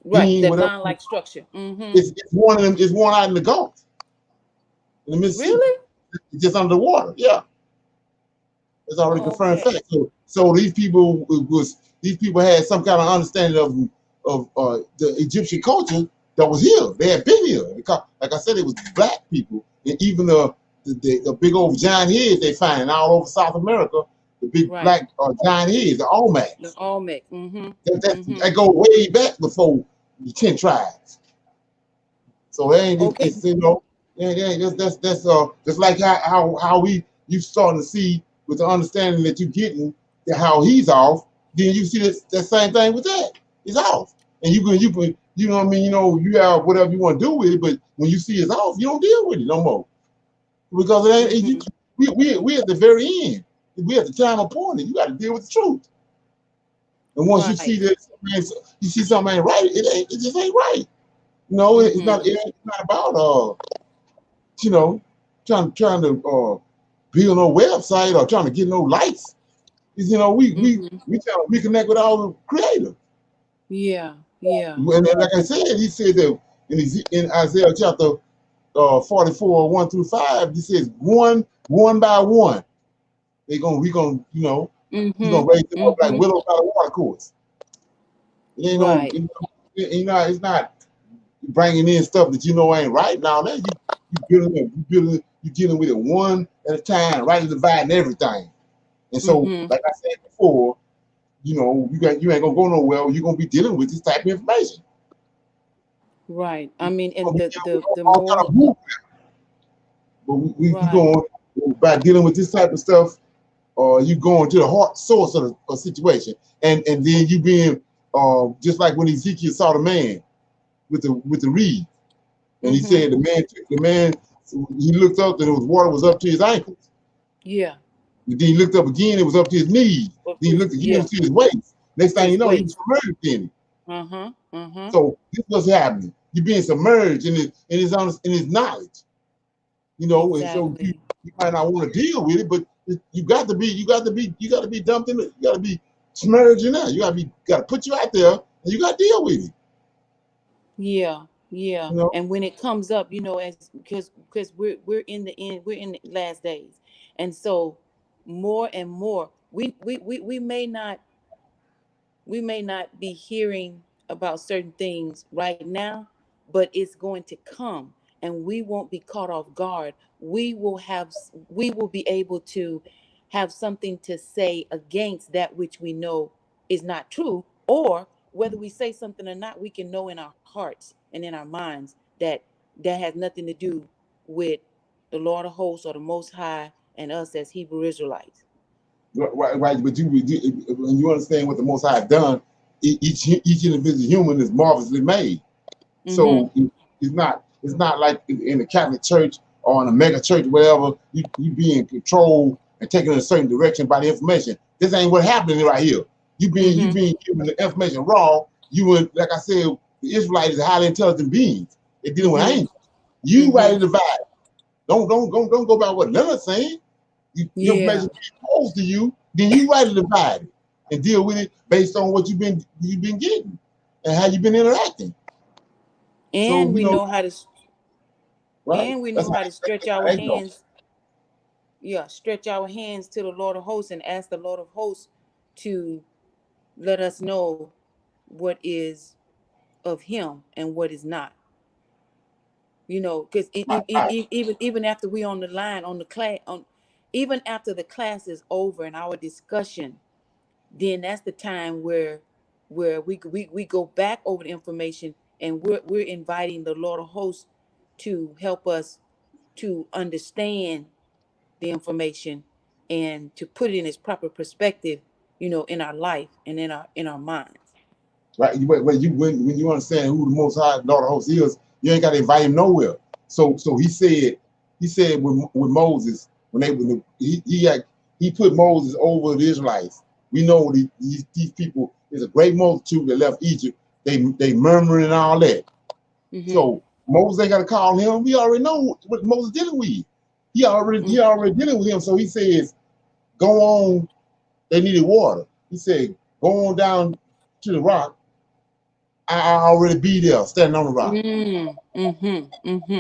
Right, beam, that whatever. line-like structure. Mm-hmm. It's one of them. It's one out in the Gulf, in the Mississippi. Really? It's just under the water. Yeah, it's already confirmed Okay. fact. So these people had some kind of understanding of the Egyptian culture that was here. They had been here. Because, like I said, it was black people, and even the big old giant heads they find all over South America. The big Right. black giant heads, the Olmecs. The Olmec. Mm-hmm. They go way back before the 10 tribes. So it ain't Okay. it's that's just like how you starting to see with the understanding that you're getting that how he's off, then you see that same thing with that. He's off. And you can you know what I mean, you have whatever you want to do with it, but when you see it's off, you don't deal with it no more. Because it ain't we at the very end. We at the time appointed. You got to deal with the truth. And once you see that something ain't right, it just ain't right. It's not about trying to build no website or trying to get no likes. It's, we trying to reconnect with our creator. Yeah. And like I said, he said that in Isaiah chapter 44, 1-5, he says one by one. We gonna he's gonna raise them up like willows by the water course. It ain't Right. it's not bringing in stuff that ain't right. Now that you dealing with it one at a time, right? Dividing everything. And so, like I said before, you ain't gonna go nowhere. You're gonna be dealing with this type of information. Right. I mean, and the all more. kind of group. But we going by dealing with this type of stuff. You going to the heart source of the situation, and then you being just like when Ezekiel saw the man with the reed, and he said the man he looked up and water was up to his ankles. Yeah. And then he looked up again, it was up to his knees. Then he looked again to his waist. Next thing you know, he was submerged in it. So this was happening. You're being submerged in his knowledge. Exactly. And so you might not want to deal with it, but you got to be dumped in it. You got to be submerged in that. You got to put you out there, and you got to deal with it. Yeah. And when it comes up, as because we're in the end, we're in the last days, and so more and more, we may not be hearing about certain things right now, but it's going to come, and we won't be caught off guard. We will be able to have something to say against that which we know is not true, or whether we say something or not, we can know in our hearts and in our minds that has nothing to do with the Lord of hosts or the Most High and us as Hebrew Israelites. Right, but when you understand what the Most High has done, each individual human is marvelously made. So it's not like in the Catholic Church or in a mega church, wherever you being controlled and taken in a certain direction by the information. This ain't what happening right here. You being given the information raw. You would, like I said, the Israelites are highly intelligent beings. They're dealing with angels. You rightly divide. Don't go by what Leonard's saying. The information posed to you, then you rightly divide it and deal with it based on what you've been getting and how you've been interacting. And so, we know how to right? And we know how to stretch our hands. Yeah, stretch our hands to the Lord of hosts and ask the Lord of hosts to let us know what is of him and what is not. Because even after we on the line on the class even after the class is over and our discussion, then that's the time where we go back over the information, and we're inviting the Lord of hosts to help us to understand the information and to put it in its proper perspective, in our life and in our minds. right? When you understand who the Most High Lord of Hosts is, you ain't got to invite him nowhere. So he said with Moses when he put Moses over the Israelites. We know these people. There's a great multitude that left Egypt. They murmuring and all that. So Moses ain't got to call him. We already know what Moses dealing with. He already dealing with him. So he says, go on. They needed water. He said, go on down to the rock. I already be there, standing on the rock.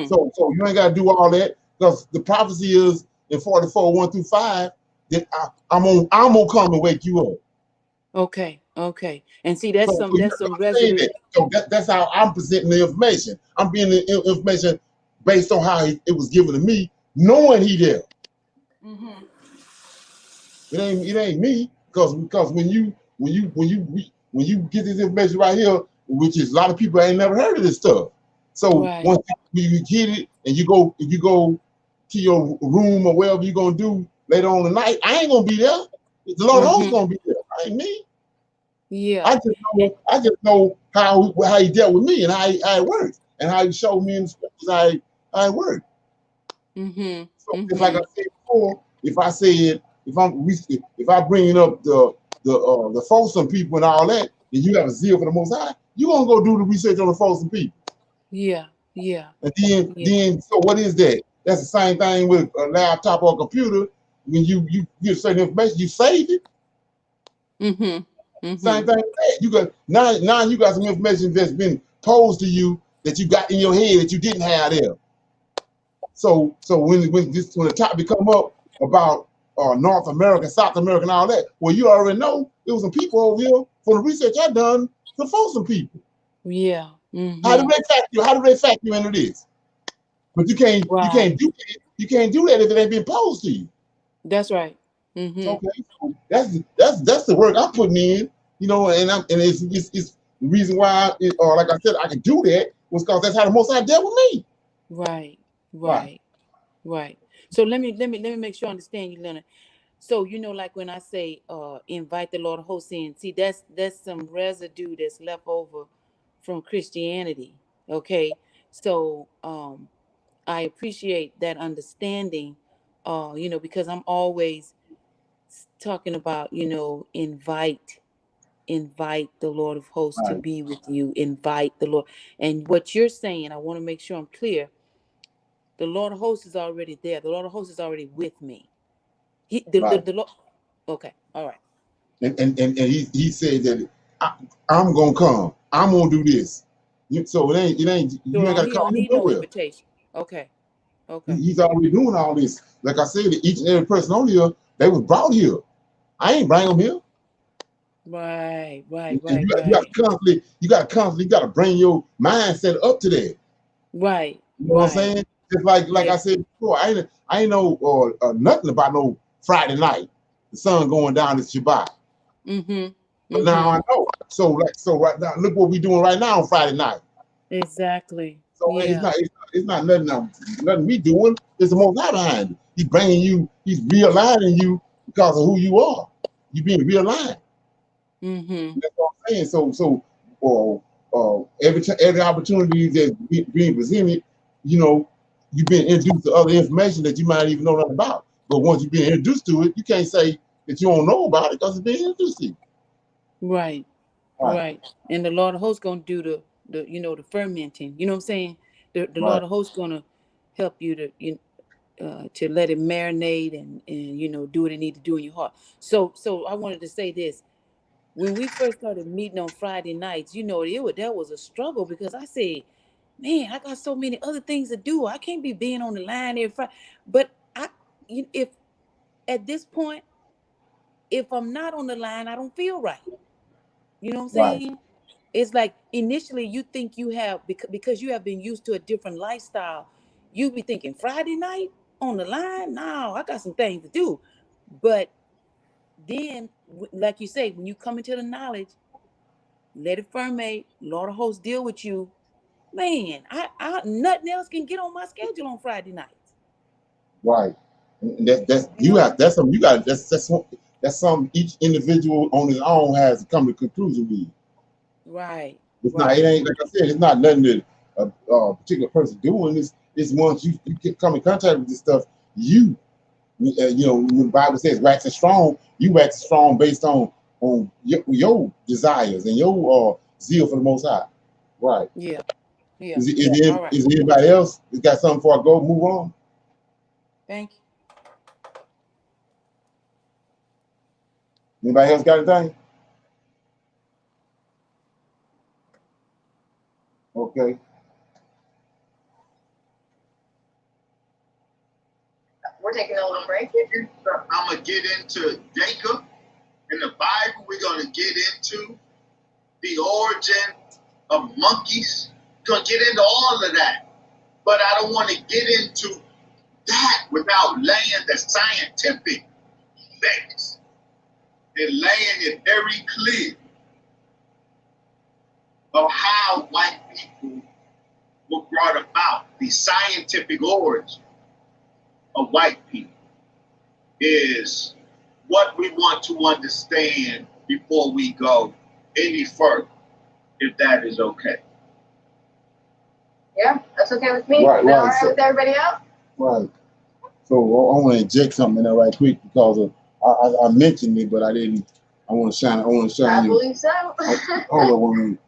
So you ain't got to do all that because the prophecy is in 44, 1-5 that I'm gonna come and wake you up. Okay. And see, that's some residue. So that's how I'm presenting the information. I'm being the information based on how it was given to me, knowing he there. It ain't me because when you get this information right here, which is a lot of people ain't never heard of this stuff. So once you get it and you go to your room or wherever you're gonna do later on tonight, I ain't gonna be there. The Lord Host gonna be there. I ain't me. Yeah. I just know how he dealt with me and how it works and how he showed me in the scriptures how it works. So it's like I said before, if I bring up the Folsom people and all that, and you have a zeal for the Most High, you gonna go do the research on the Folsom people. Yeah. And then so what is that? That's the same thing with a laptop or a computer. When you get certain information, you save it. Same thing with that. You got now you got some information that's been posed to you that you got in your head that you didn't have there. So when the topic come up about North America, South America, and all that, well, you already know there was some people over here from the research I done to Folsom people. Yeah. How do they factor into this? But you can't do that. You can't do that if it ain't been posed to you. That's right. Okay, so that's the work I'm putting in, and it's the reason why, like I said, I can do that was because that's how the Most High dealt with me. Right. So let me make sure I understand you, Leonard. So like when I say invite the Lord of Hosts in, see that's some residue that's left over from Christianity. Okay, so I appreciate that understanding, because I'm always talking about invite the Lord of Hosts to be with you. Invite the Lord, and what you're saying, I want to make sure I'm clear. The Lord of Hosts is already there. The Lord of Hosts is already with me. The Lord. Okay, all right. And he said that I'm gonna come. I'm gonna do this. So it ain't. So you ain't got to call me no nowhere. invitation. Okay. He's already doing all this. Like I said, each and every person on here, they was brought here. I ain't bring them here. Right. You got to bring your mindset up to that. Right. You know what I'm saying? Just like I said before, I ain't know nothing about no Friday night, the sun going down to Shabbat. But now I know. So right now, look what we doing right now on Friday night. Exactly. So it's not nothing we doing. There's the Most High behind it. He's bringing you. He's realigning you because of who you are. You being realigned. That's what I'm saying. So every opportunity that's being presented, you've been introduced to other information that you might even know nothing about. But once you've been introduced to it, you can't say that you don't know about it because it's being introduced to you. Right. And the Lord of Hosts gonna do the fermenting. You know what I'm saying? The Lord of Hosts gonna help you to let it marinate and do what it need to do in your heart. So I wanted to say this. When we first started meeting on Friday nights, that was a struggle because I said, man, I got so many other things to do. I can't be being on the line every Friday. But if at this point, if I'm not on the line, I don't feel right. You know what I'm saying? It's like initially you think you have, because you have been used to a different lifestyle, you be thinking Friday night on the line? No, I got some things to do. But then, like you say, when you come into the knowledge, let it ferment, Lord of Hosts deal with you. Man, I nothing else can get on my schedule on Friday nights. Right. That's something you got. That's something each individual on his own has to come to conclusion with. Right. It's not. It ain't like I said. It's not nothing that a particular person doing. It's once you come in contact with this stuff, you know, when the Bible says waxing strong, you wax strong based on your desires and your zeal for the Most High. Right. Yeah. Yeah. Is All right. anybody else that got something before I go? Move on. Thank you. Anybody else got anything? Okay. We're taking a little break. I'm going to get into Jacob. In the Bible, we're going to get into the origin of monkeys. We're going to get into all of that. But I don't want to get into that without laying the scientific base and laying it very clear of how white people were brought about. The scientific origin of white people is what we want to understand before we go any further, if that is okay. Yeah, that's okay with me. Right, Is that right. all right with everybody else? Right. So I want to inject something in there right quick because I mentioned it, but I didn't. I want to shine. I want to shine. I believe so. Hold on 1 minute.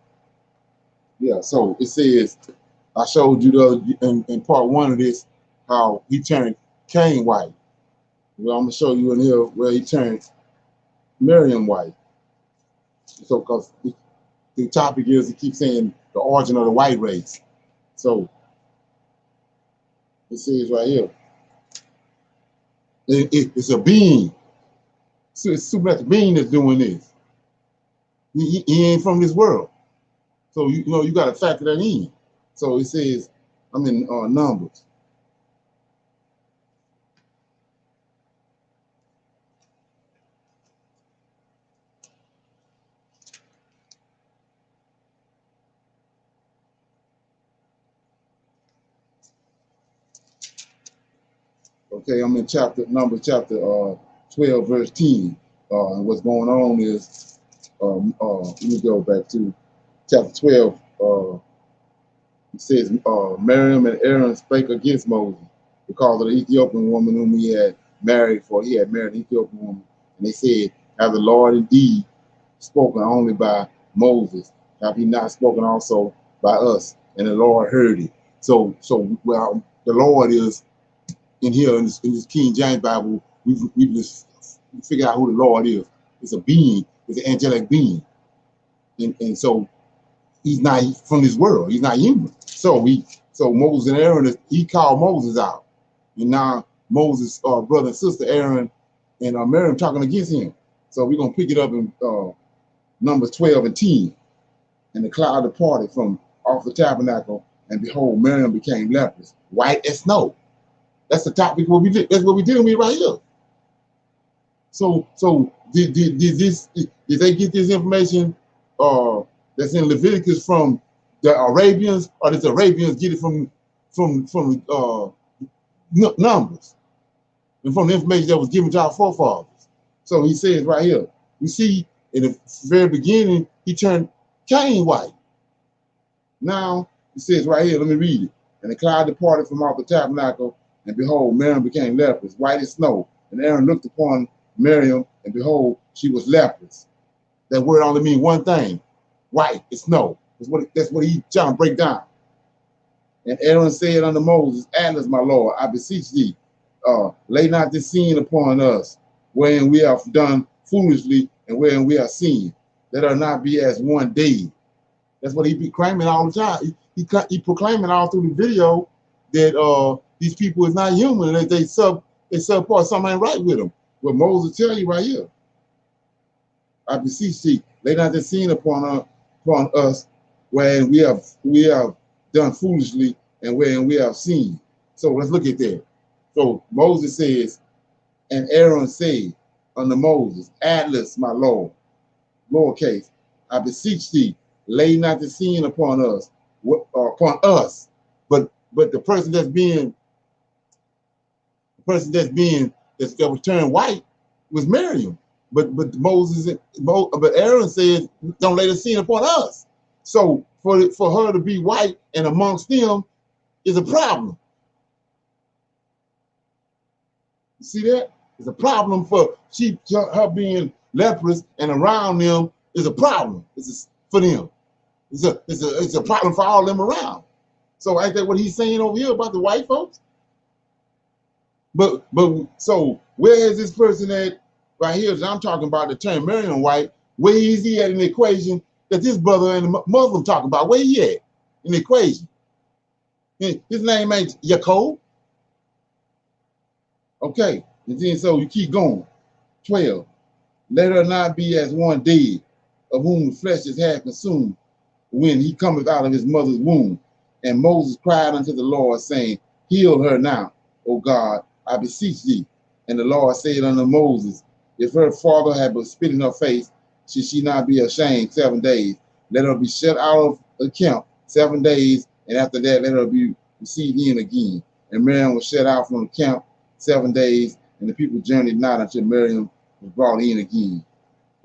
Yeah. So it says I showed you in part 1 of this how he turned Cain white. Well, I'm gonna show you in here where he turned Miriam white. So because the topic is, he keeps saying the origin of the white race. So it says right here. It's a being. So it's supernatural being that's doing this. He ain't from this world. So you know you got to factor that in. So it says, I'm in Numbers. Okay, I'm in Numbers chapter 12, verse 10. And what's going on is, let me go back to chapter 12. It says, Miriam and Aaron spake against Moses because of the Ethiopian woman whom he had married, for he had married an Ethiopian woman. And they said, have the Lord indeed spoken only by Moses? Have he not spoken also by us? And the Lord heard it. So well, the Lord is in here in this King James Bible. We just figure out who the Lord is. It's a being. It's an angelic being. And so he's not from this world. He's not human. So Moses and Aaron, he called Moses out. And now Moses' brother and sister Aaron and Miriam talking against him. So we're going to pick it up in Numbers 12 and 10. And the cloud departed from off the tabernacle, and behold, Miriam became leprous, white as snow. That's the topic what we did. That's what we're dealing with right here. So did they get this information that's in Leviticus from the Arabians, or did the Arabians get it from Numbers and from the information that was given to our forefathers? So he says right here, we see in the very beginning he turned Cain white. Now it says right here, let me read it. And the cloud departed from off the tabernacle, and behold, Miriam became leprous, white as snow. And Aaron looked upon Miriam, and behold, she was leprous. That word only means one thing: white as snow. That's what he's trying to break down. And Aaron said unto Moses, Atlas, my Lord, I beseech thee, lay not this sin upon us, wherein we have done foolishly and wherein we have sinned. Let her not be as one dead. That's what he be claiming all the time. He proclaiming all through the video that these people is not human, and that they subpart, something ain't right with them. What Moses tell you right here. I beseech thee, lay not this sin upon us, wherein we have done foolishly and wherein we have sinned. So let's look at that. So Moses says, and Aaron said unto Moses, Atlas, my Lord, lowercase, I beseech thee, lay not the sin upon us, but the person that was turned white was Miriam. But Aaron said, don't lay the sin upon us. So for her to be white and amongst them is a problem. You see that? It's a problem for her being leprous and around them is a problem. For them. It's a problem for all them around. So ain't that what he's saying over here about the white folks? But so where is this person at right here? I'm talking about the term Miriam white. Where is he at in the equation that this brother and the Muslim talk about? Where he at in the equation? His name ain't Yacub. Okay, and then so you keep going. 12. Let her not be as one dead, of whom the flesh is half consumed, when he cometh out of his mother's womb. And Moses cried unto the Lord, saying, Heal her now, O God, I beseech thee. And the Lord said unto Moses, If her father had but spit in her face, should she not be ashamed 7 days? Let her be shut out of the camp 7 days, and after that let her be received in again. And Miriam was shut out from the camp 7 days, and the people journeyed not until Miriam was brought in again.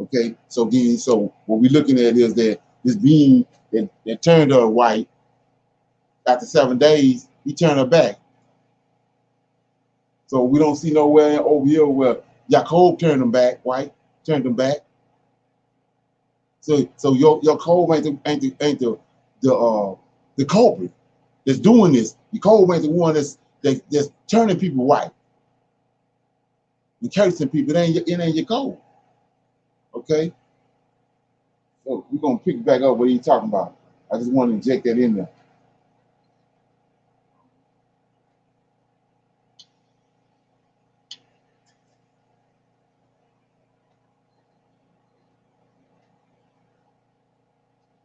Okay, so again, so what we're looking at is that this being that turned her white, after 7 days, he turned her back. So we don't see nowhere over here where Yacub turned them back, white, turned them back. So Yacub ain't the culprit that's doing this. Yacub ain't the one that's turning people white and cursing people. It ain't Yacub. Okay? So we're gonna pick back up what he's talking about. I just want to inject that in there.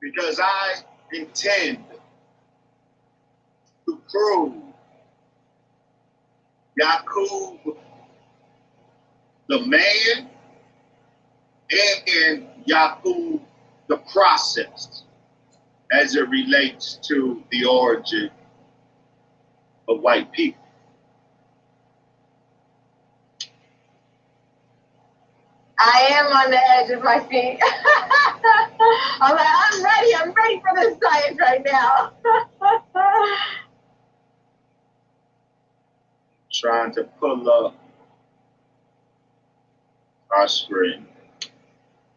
Because I intend to prove Yacub the man and Yacub the process as it relates to the origin of white people. I am on the edge of my seat. I'm like, I'm ready for this science right now. Trying to pull up our screen.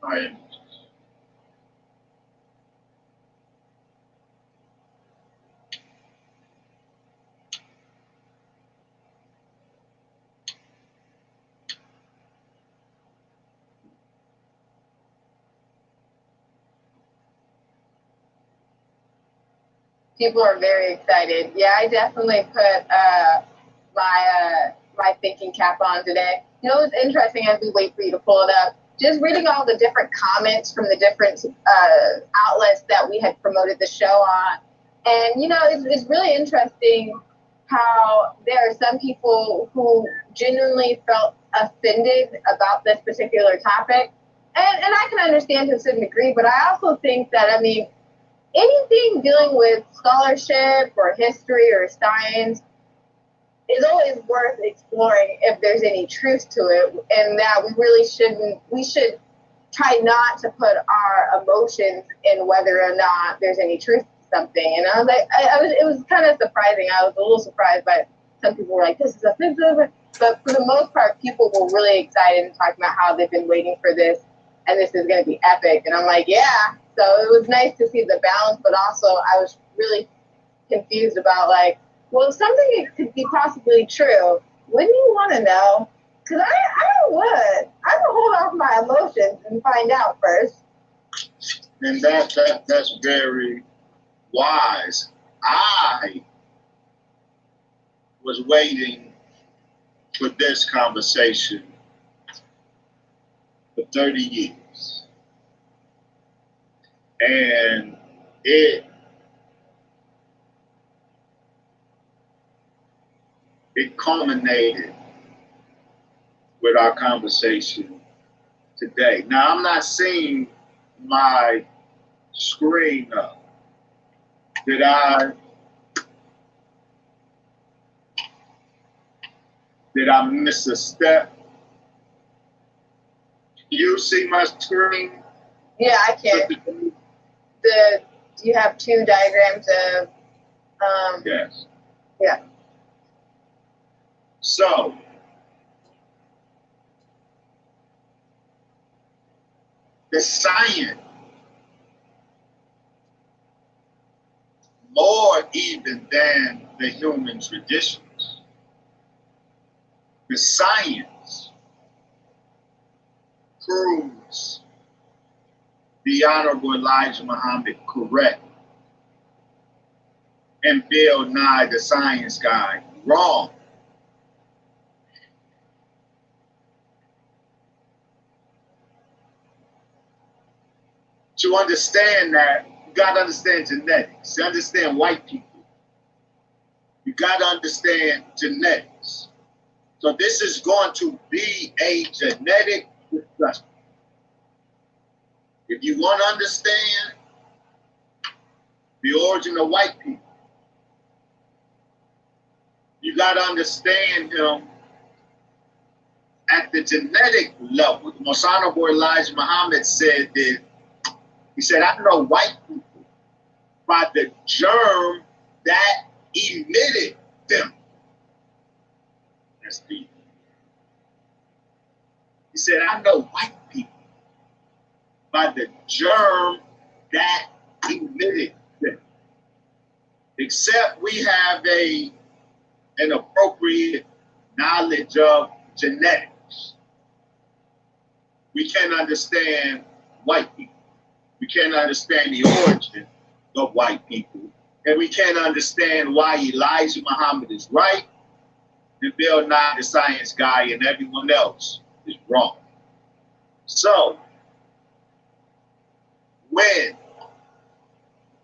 My images. People are very excited. Yeah, I definitely put my thinking cap on today. You know, it's interesting as we wait for you to pull it up. Just reading all the different comments from the different outlets that we had promoted the show on, and you know, it's really interesting how there are some people who genuinely felt offended about this particular topic, and I can understand to a certain degree. But I also think that, I mean, anything dealing with scholarship or history or science is always worth exploring if there's any truth to it, and that we should try not to put our emotions in whether or not there's any truth to something. And I was like, it was kind of surprising. I was a little surprised by some people were like, this is offensive. But for the most part, people were really excited and talking about how they've been waiting for this and this is going to be epic. And I'm like, yeah. So it was nice to see the balance, but also I was really confused about, like, well, if something could be possibly true, wouldn't you want to know? Because I would. I would hold off my emotions and find out first. And that's very wise. I was waiting for this conversation for 30 years. And it culminated with our conversation today. Now, I'm not seeing my screen up. Did I miss a step? You see my screen? Yeah, I can. The you have two diagrams of, Yes. yeah. So, the science, more even than the human traditions, the science proves the Honorable Elijah Muhammad correct and Bill Nye, the science guy, wrong. To understand that, you got to understand genetics. To understand white people, you got to understand genetics. So this is going to be a genetic discussion. If you want to understand the origin of white people, you got to understand them at the genetic level. The Most Honorable Elijah Muhammad said that, he said, I know white people by the germ that emitted them. That's deep. He said, I know white people by the germ that emitted them. Except we have an appropriate knowledge of genetics, we can't understand white people. We can't understand the origin of white people. And we can't understand why Elijah Muhammad is right and Bill Nye, the science guy, and everyone else is wrong. So, when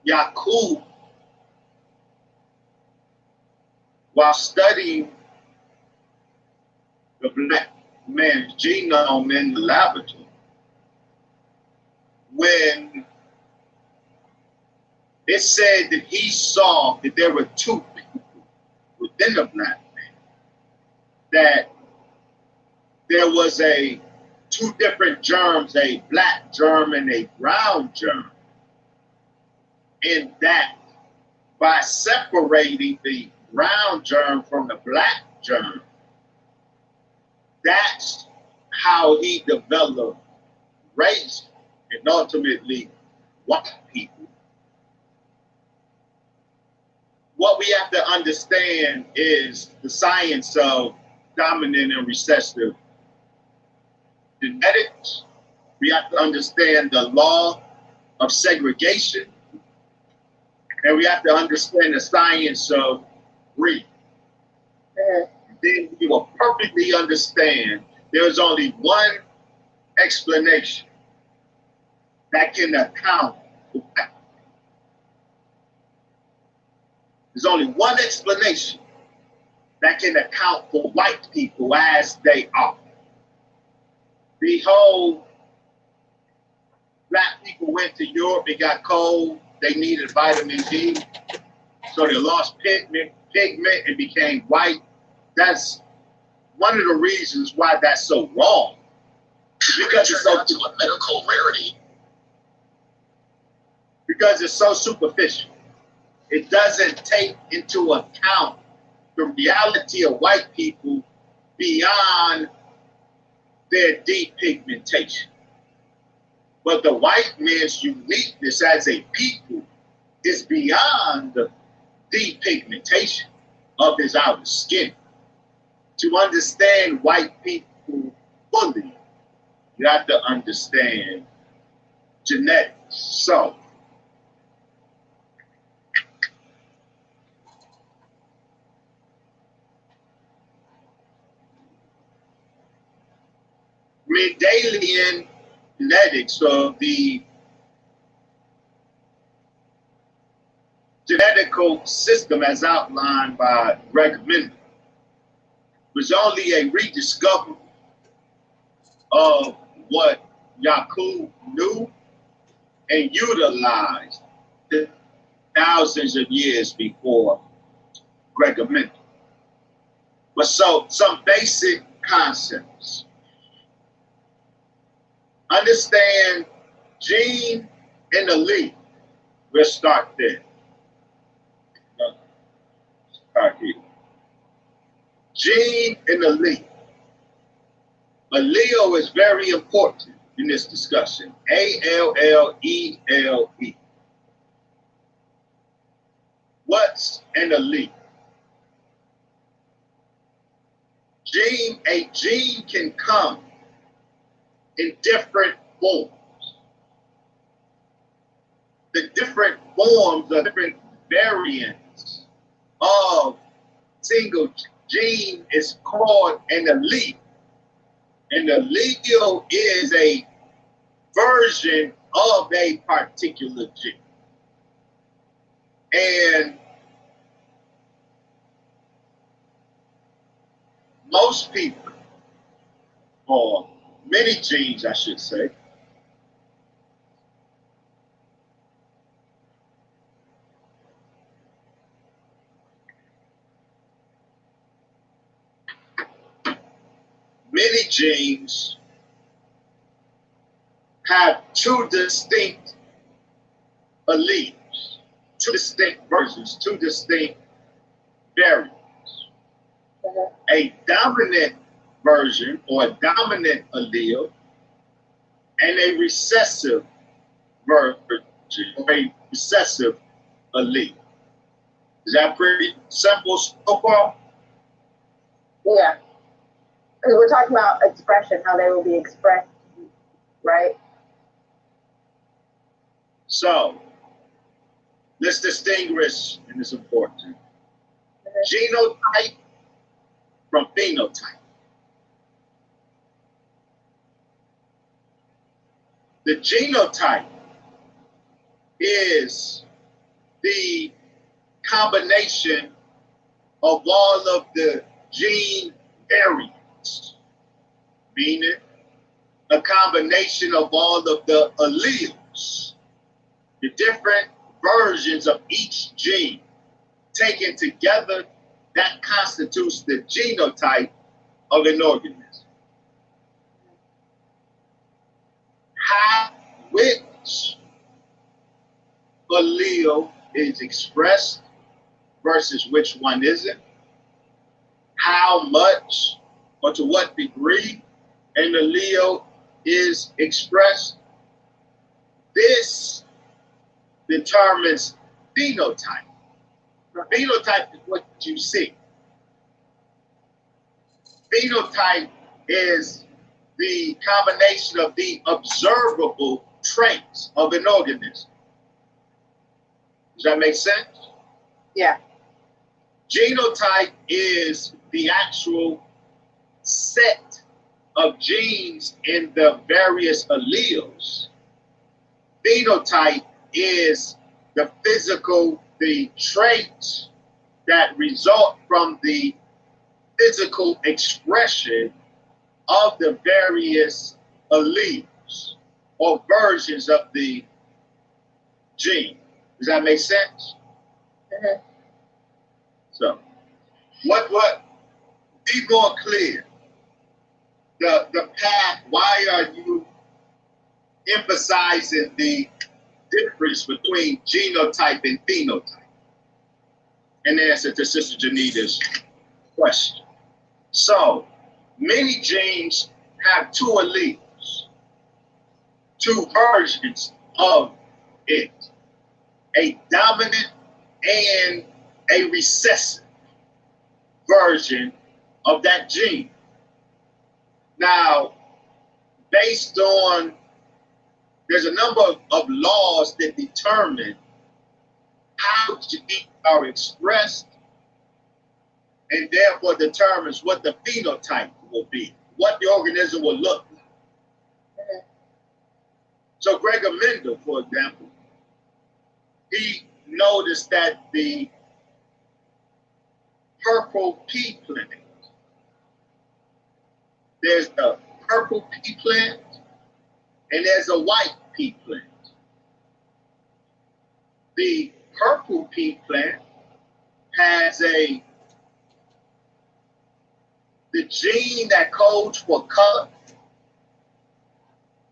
Yacub, while studying the black man's genome in the laboratory, when it said that he saw that there were two people within the black man, that there was two different germs, a black germ and a brown germ, and that by separating the brown germ from the black germ, that's how he developed race and ultimately white people. What we have to understand is the science of dominant and recessive genetics. We have to understand the law of segregation. And we have to understand the science of breeding. Then we will perfectly understand there's only one explanation that can account for that. There's only one explanation that can account for white people as they are. Behold, black people went to Europe, it got cold, they needed vitamin D, so they lost pigment and became white. That's one of the reasons why that's so wrong. Because it's so to a medical rarity. Because it's so superficial. It doesn't take into account the reality of white people beyond their depigmentation. But the white man's uniqueness as a people is beyond the depigmentation of his outer skin. To understand white people fully, you have to understand genetics. So, Mendelian genetics, or the genetical system as outlined by Greg Mendel, was only a rediscovery of what Yacub knew and utilized thousands of years before Greg Mendel. But so, some basic concepts. Understand gene and allele We'll start there. Start here. Gene and allele. Allele is very important in this discussion. A-L-L-E-L-E. What's an allele? A gene can come in different forms. The different forms are different variants of single gene is called an allele. An allele is a version of a particular gene. And most people, or many genes, I should say, many genes have two distinct alleles, two distinct versions, two distinct variants. A dominant version or a dominant allele and a recessive version or a recessive allele. Is that pretty simple so far? Yeah. Because we're talking about expression, how they will be expressed, right? So, let's distinguish, and it's important, genotype from phenotype. The genotype is the combination of all of the gene variants, meaning a combination of all of the alleles, the different versions of each gene taken together, that constitutes the genotype of an organism. Which allele is expressed versus which one isn't, how much or to what degree an allele is expressed, this determines phenotype. Phenotype is what you see. Phenotype is the combination of the observable traits of an organism. Does that make sense? Yeah. Genotype is the actual set of genes in the various alleles. Phenotype is the physical, the traits that result from the physical expression of the various alleles or versions of the gene. Does that make sense? Mm-hmm. So, what? Be more clear. The path. Why are you emphasizing the difference between genotype and phenotype? In answer to Sister Janita's question. So, many genes have two alleles, two versions of it, a dominant and a recessive version of that gene. Now, based on, there's a number of laws that determine how genes are expressed and therefore determines what the phenotype will be, what the organism will look like. Mm-hmm. So Gregor Mendel, for example, he noticed that the purple pea plant, there's a purple pea plant and there's a white pea plant. The purple pea plant has the gene that codes for color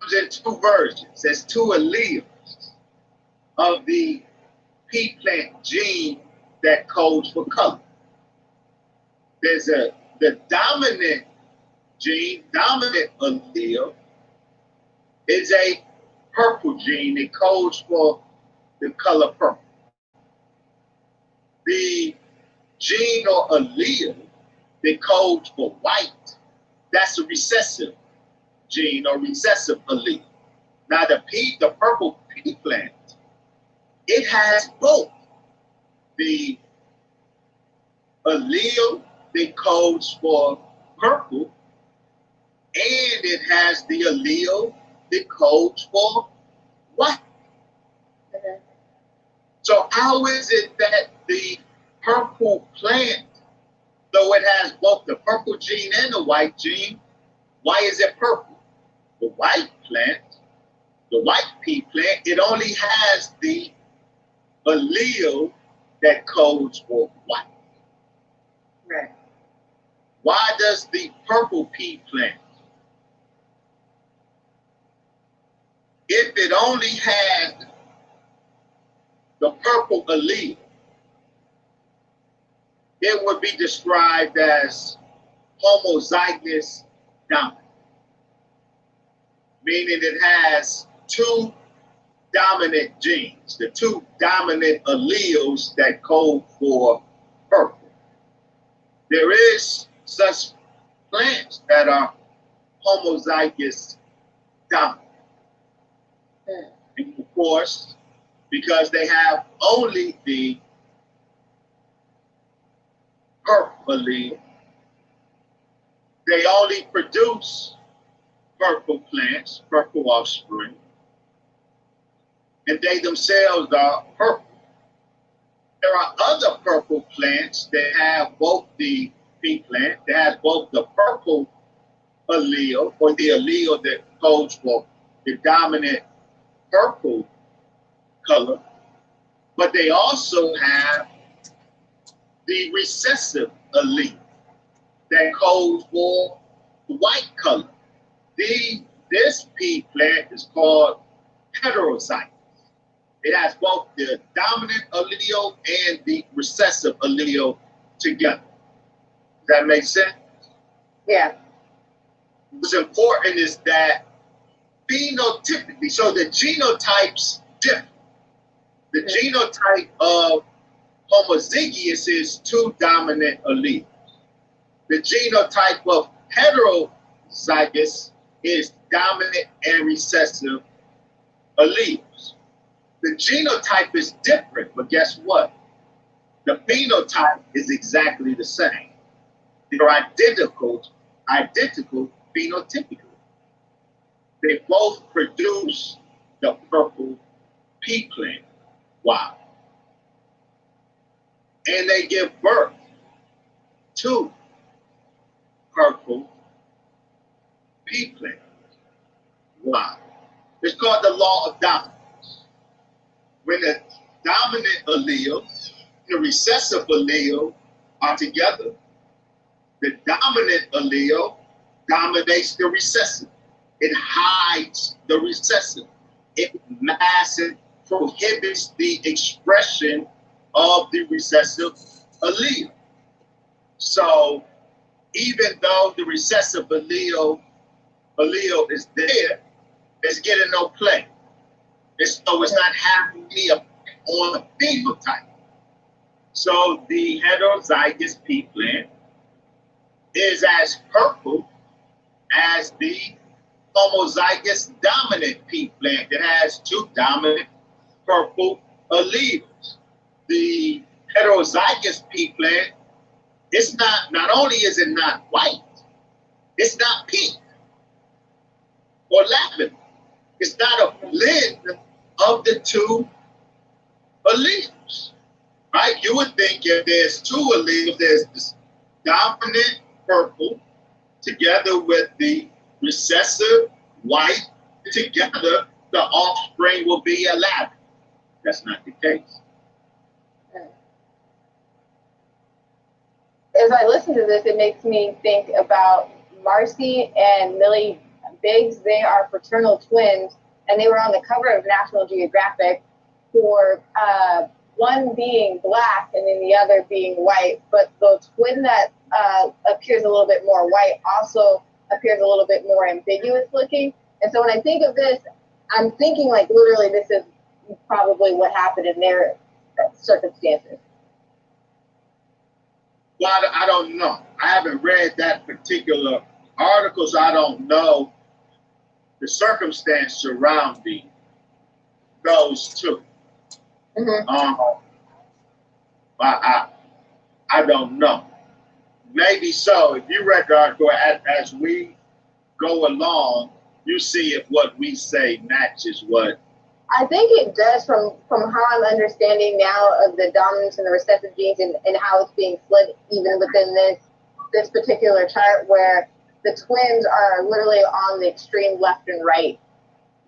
comes in two versions. There's two alleles of the pea plant gene that codes for color. There's the dominant gene, dominant allele, is a purple gene. It codes for the color purple. The gene or allele that codes for white, that's a recessive gene or recessive allele. Now the purple pea plant, it has both the allele that codes for purple, and it has the allele that codes for white. Mhm. So how is it that the purple plant, though it has both the purple gene and the white gene, why is it purple? The white plant, the white pea plant, it only has the allele that codes for white. Right. Why does the purple pea plant, if it only had the purple allele, it would be described as homozygous dominant, meaning it has two dominant genes, the two dominant alleles that code for purple. There is such plants that are homozygous dominant. And of course, because they have only the purple allele, they only produce purple plants, purple offspring, and they themselves are purple. There are other purple plants that have both the pea plant, that has both the purple allele, or the allele that codes for the dominant purple color, but they also have the recessive allele that codes for the white color. This pea plant is called heterozygous. It has both the dominant allele and the recessive allele together. Does that make sense? Yeah. What's important is that phenotypically, so the genotypes differ. The genotype of homozygous is two dominant alleles. The genotype of heterozygous is dominant and recessive alleles. The genotype is different, but guess what? The phenotype is exactly the same. They're identical phenotypically. They both produce the purple pea plant. Wow. And they give birth to purple pea plant. Wow. It's called the law of dominance. When the dominant allele, the recessive allele are together, the dominant allele dominates the recessive. It hides the recessive. It masks and prohibits the expression of the recessive allele. So even though the recessive allele is there, it's getting no play. So it's not having any on the phenotype. So the heterozygous pea plant is as purple as the homozygous dominant pea plant that has two dominant purple alleles. The heterozygous pea plant, it's not only is it not white, it's not pink or lavender. It's not a blend of the two alleles, right? You would think if there's two alleles, there's this dominant purple together with the recessive white, together the offspring will be a lavender. That's not the case. As I listen to this, it makes me think about Marcy and Millie Biggs. They are fraternal twins, and they were on the cover of National Geographic for one being black and then the other being white, but the twin that appears a little bit more white also appears a little bit more ambiguous looking. And so when I think of this, I'm thinking like literally this is probably what happened in their circumstances. Well, I don't know. I haven't read that particular article, so I don't know the circumstance surrounding those two. Mm-hmm. I don't know. Maybe so. If you read the article as we go along, you see if what we say matches what. I think it does from how I'm understanding now of the dominance and the recessive genes and how it's being split even within this particular chart where the twins are literally on the extreme left and right,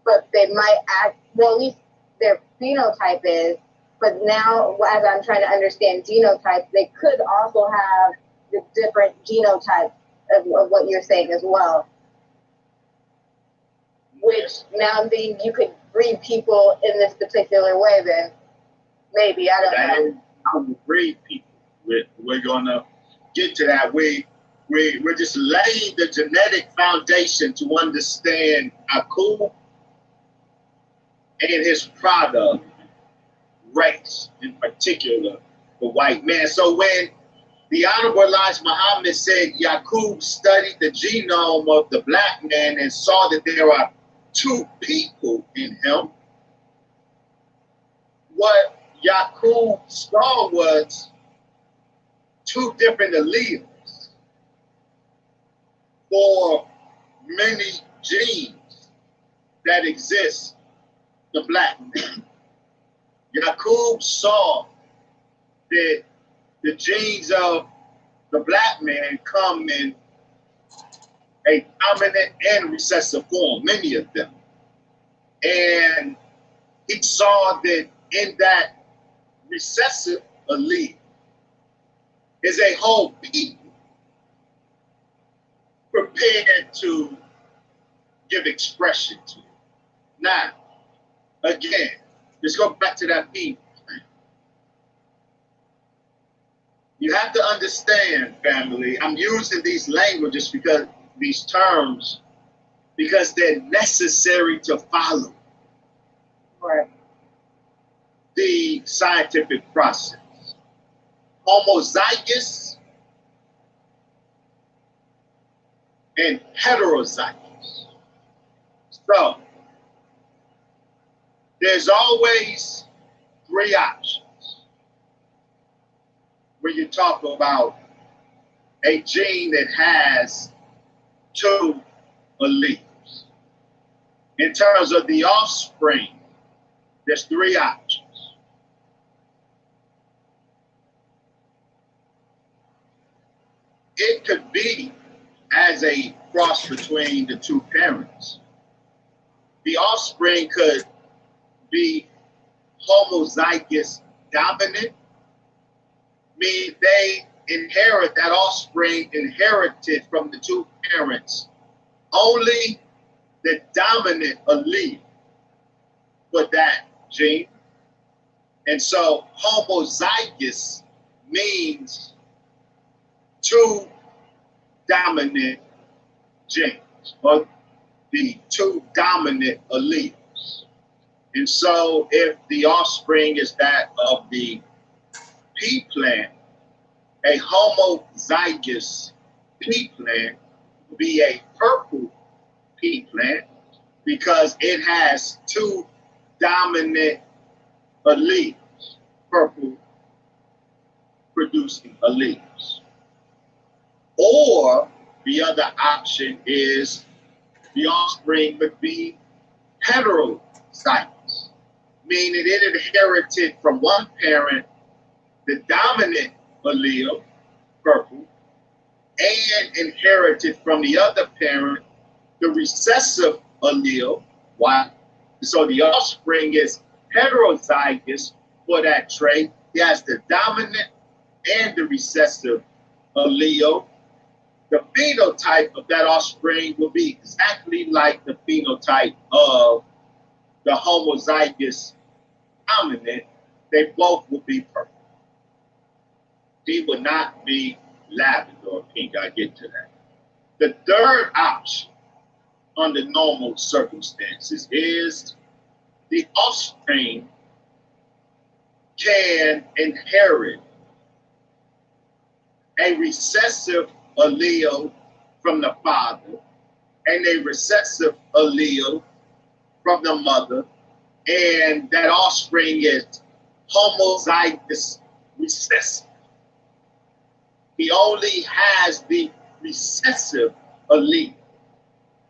but they might act, well, at least their phenotype is, but now as I'm trying to understand genotypes, they could also have the different genotypes of what you're saying as well. Which now means you could breed people in this particular way, then maybe, I don't know. How we breed people. We're gonna get to that. We're just laying the genetic foundation to understand Yacub and his product race, in particular, the white man. So when the Honorable Elijah Muhammad said Yacub studied the genome of the black man and saw that there are two people in him, what Yacub saw was two different alleles for many genes that exist in the black man. Yacub saw that the genes of the black man come in a dominant and recessive form, many of them. And he saw that in that recessive allele is a whole people prepared to give expression to it. Now, again, let's go back to that people. You have to understand, family, I'm using these languages because these terms because they're necessary to follow the scientific process. Homozygous and heterozygous. So there's always three options when you talk about a gene that has two alleles. In terms of the offspring, there's three options. It could be as a cross between the two parents. The offspring could be homozygous dominant, meaning they inherit, that offspring inherited from the two parents only the dominant allele for that gene. And so homozygous means two dominant genes, or the two dominant alleles. And so if the offspring is that of the pea plant, a homozygous pea plant will be a purple pea plant because it has two dominant alleles, purple producing alleles. Or the other option is the offspring would be heterozygous, meaning it inherited from one parent the dominant allele, purple, and inherited from the other parent the recessive allele, white. So the offspring is heterozygous for that trait. He has the dominant and the recessive allele. The phenotype of that offspring will be exactly like the phenotype of the homozygous dominant they both will be purple. He would not be lavender or pink. I get to that. The third option under normal circumstances is the offspring can inherit a recessive allele from the father and a recessive allele from the mother, and that offspring is homozygous recessive. He only has the recessive allele,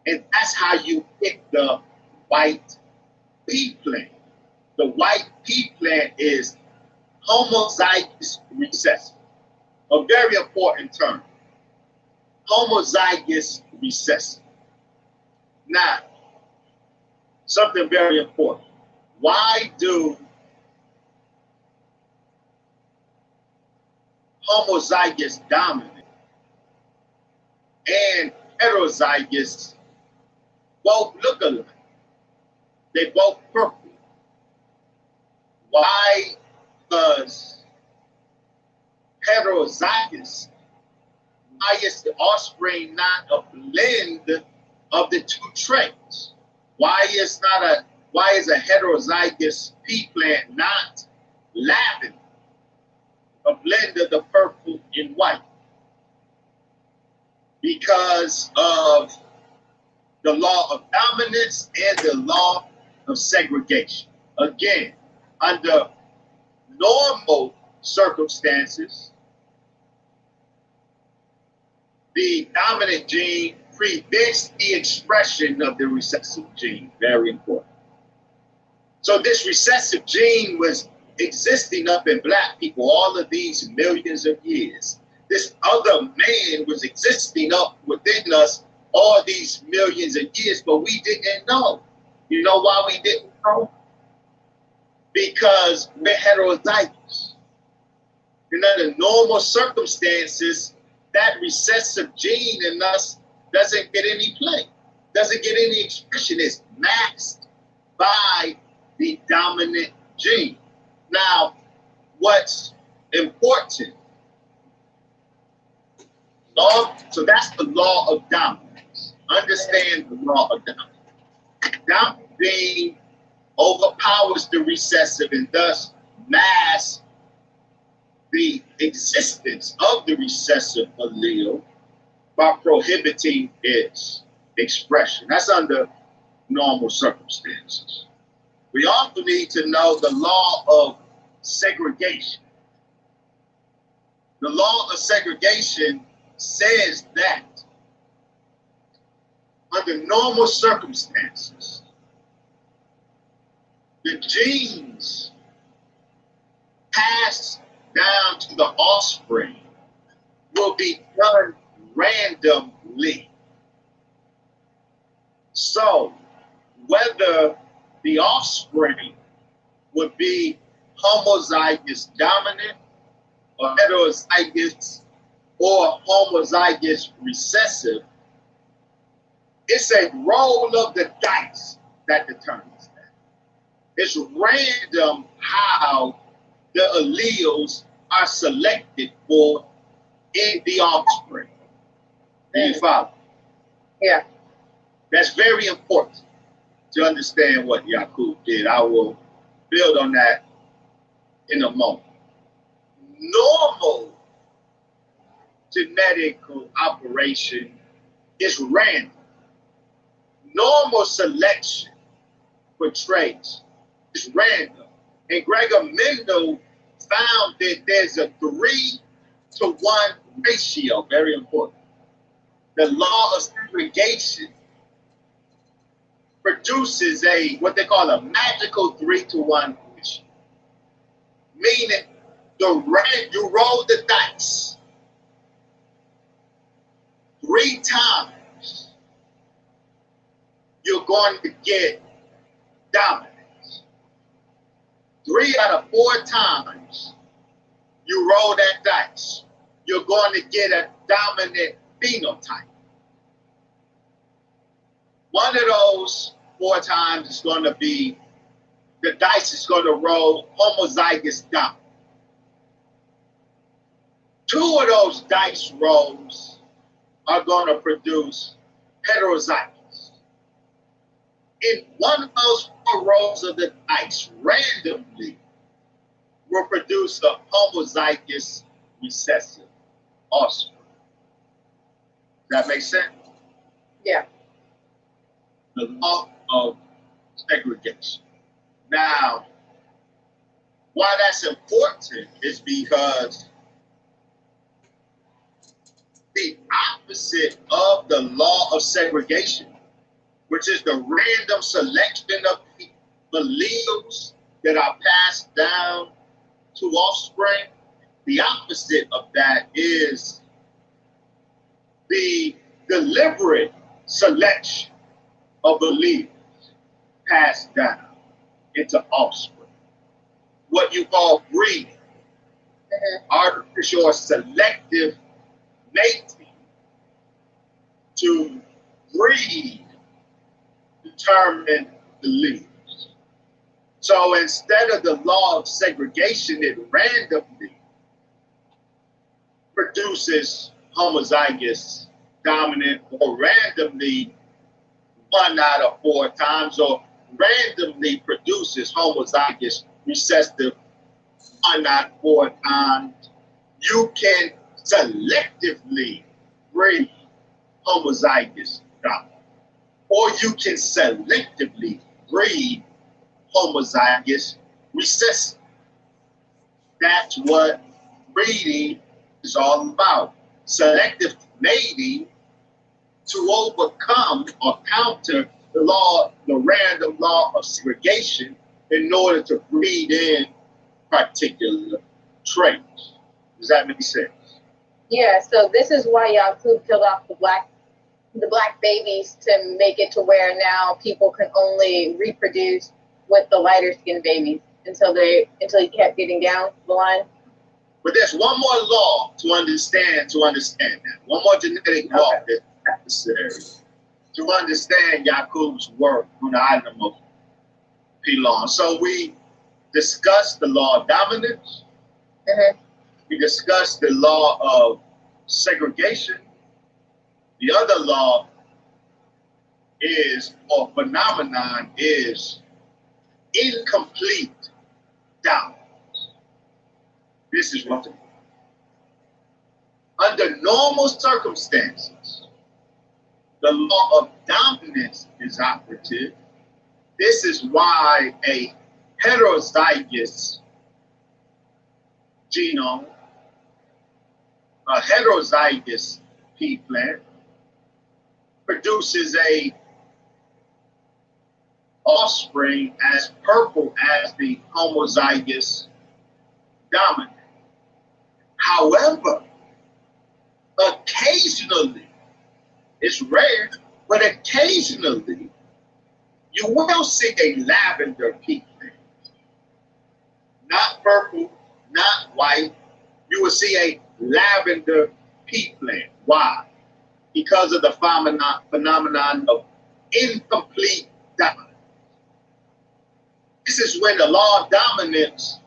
and that's how you pick the white pea plant. The white pea plant is homozygous recessive, a very important term. Homozygous recessive. Now, something very important. Why do homozygous dominant and heterozygous both look alike? They both purple. Why? Because heterozygous, why is the offspring not a blend of the two traits? Why is a heterozygous pea plant not lavender, a blend of the purple and white? Because of the law of dominance and the law of segregation. Again, under normal circumstances, the dominant gene prevents the expression of the recessive gene. Very important. So this recessive gene was existing up in black people all of these millions of years. This other man was existing up within us all these millions of years, but we didn't know. You know why we didn't know? Because we're heterozygous. In under normal circumstances, that recessive gene in us doesn't get any play, doesn't get any expression. It's masked by the dominant gene. Now, what's important? So that's the law of dominance. Understand the law of dominance. Dominant gene overpowers the recessive and thus masks the existence of the recessive allele by prohibiting its expression. That's under normal circumstances. We also need to know the law of segregation. The law of segregation says that under normal circumstances, the genes passed down to the offspring will be done randomly. So whether the offspring would be homozygous dominant or heterozygous or homozygous recessive, it's a roll of the dice that determines that. It's random how the alleles are selected for in the offspring. Do you follow? Yeah. That's very important to understand what Yacub did. I will build on that in a moment. Normal genetical operation is random. Normal selection for traits is random. And Gregor Mendel found that there's a 3-to-1 ratio, very important. The law of segregation produces what they call a magical 3-to-1 ratio. Meaning you roll the dice 3 times, you're going to get dominance. 3 out of 4 times you roll that dice, you're going to get a dominant phenotype. One of those 4 times is going to be the dice is going to roll homozygous dominant. 2 of those dice rolls are going to produce heterozygous. In one of those 4 rolls of the dice, randomly, will produce a homozygous recessive offspring. Does that make sense? Yeah. The law of segregation. Now, why that's important is because the opposite of the law of segregation, which is the random selection of alleles that are passed down to offspring, the opposite of that is the deliberate selection of alleles passed down into offspring. What you call breeding, artificial or selective mating to breed determined alleles. So instead of the law of segregation, it randomly produces homozygous dominant, or randomly 1 out of 4 times, or randomly produces homozygous recessive 1 out of 4 times. You can selectively breed homozygous dominant, or you can selectively breed homozygous recessive. That's what breeding is all about. Selective mating to overcome or counter the random law of segregation in order to breed in particular traits. Does that make sense? Yeah, so this is why Yacub killed off the black babies, to make it to where now people can only reproduce with the lighter skinned babies until he kept getting down the line. But there's one more law to understand that. One more genetic law that's necessary to understand Yacub's work on the item of Pelon. So we discussed the law of dominance. We discussed the law of segregation. The other law is, or phenomenon is, incomplete dominance. This is what under normal circumstances, the law of dominance is operative. This is why a heterozygous genome, a heterozygous pea plant, produces a offspring as purple as the homozygous dominant. However, occasionally, it's rare, but occasionally, you will see a lavender pea plant. Not purple, not white. You will see a lavender pea plant. Why? Because of the phenomenon of incomplete dominance. This is when the law of dominance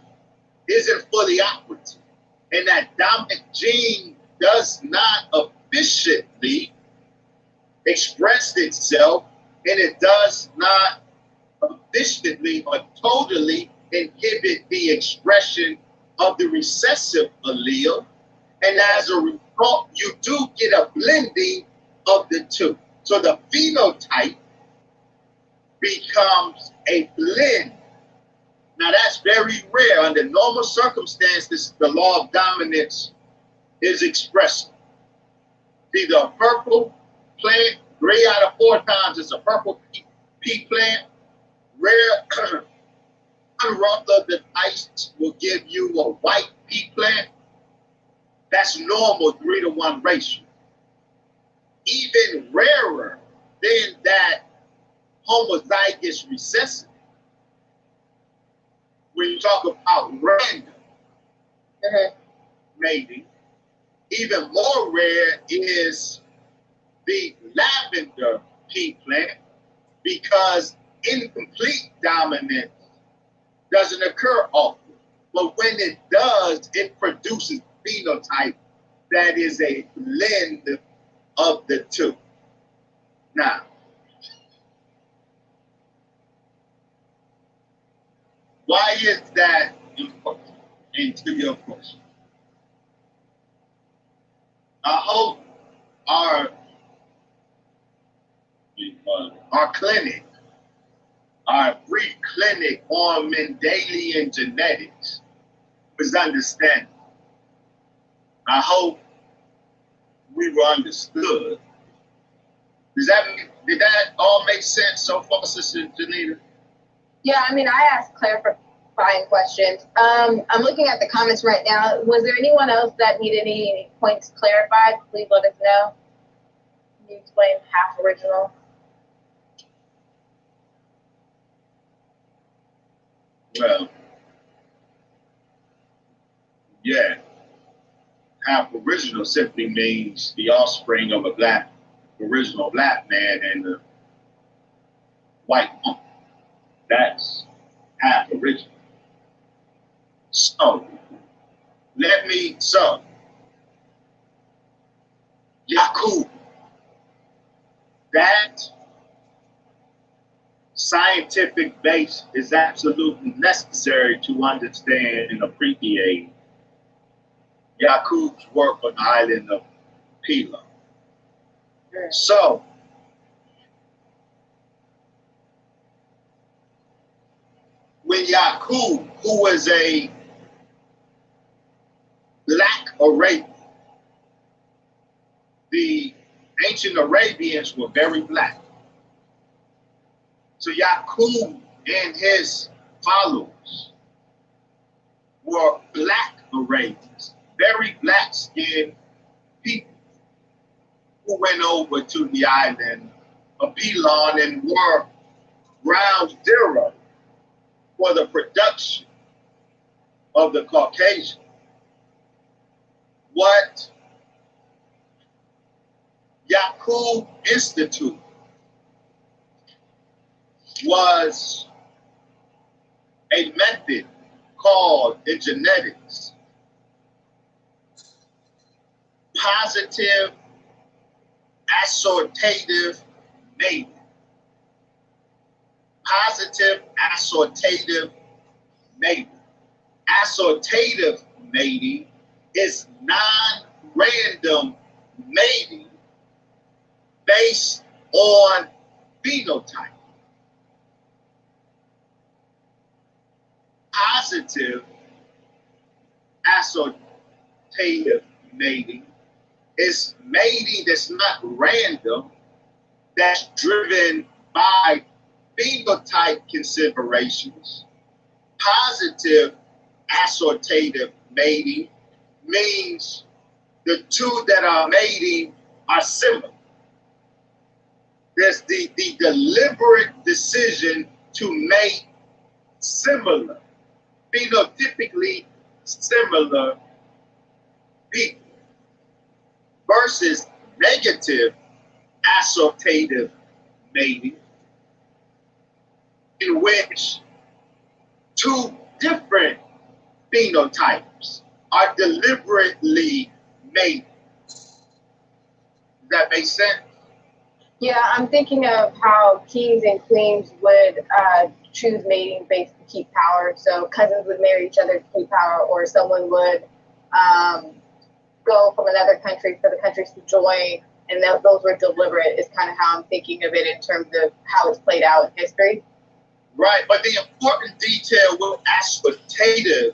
isn't fully operative, and that dominant gene does not efficiently express itself, and it does not efficiently or totally inhibit the expression of the recessive allele. And as a result, you do get a blending of the two. So the phenotype becomes a blend. Now that's very rare. Under normal circumstances, the law of dominance is expressed. Either a purple plant, 3 out of 4 times it's a purple pea plant. Rare, unruffled of the ice will give you a white pea plant. That's normal 3-to-1 ratio. Even rarer than that homozygous recessive. When you talk about random mating, even more rare is the lavender pea plant, because incomplete dominance doesn't occur often. But when it does, it produces phenotype that is a blend of the two. Now, why is that important? Into your question. I hope our clinic, our free clinic on Mendelian genetics was understanding. I hope we were understood. Did that all make sense so far, Sister Janita? Yeah, I mean, I asked clarifying questions. I'm looking at the comments right now. Was there anyone else that needed any points clarified? Please let us know. Can you explain half original? Well, yeah. Half original simply means the offspring of a original black man and a white woman. That's half original. So, Yacub, that scientific base is absolutely necessary to understand and appreciate Yacub's work on the island of Pila. So, when Yacub, who was a black Arabian, the ancient Arabians were very black. So Yacub and his followers were black Arabians, very black-skinned people who went over to the island of Pelon and were ground zero for the production of the Caucasian. What Yacub instituted was a method called in genetics positive assortative mating. Positive assortative mating. Assortative mating is non-random mating based on phenotype. Positive assortative mating is mating that's not random, that's driven by phenotype considerations. Positive assortative mating means the two that are mating are similar. There's the deliberate decision to mate similar, phenotypically similar people versus negative assortative mating, in which two different phenotypes are deliberately mated. Does that make sense? Yeah, I'm thinking of how kings and queens would choose mating based to keep power. So cousins would marry each other to keep power, or someone would go from another country for the countries to join, and those were deliberate, is kind of how I'm thinking of it in terms of how it's played out in history. Right, but the important detail with assortative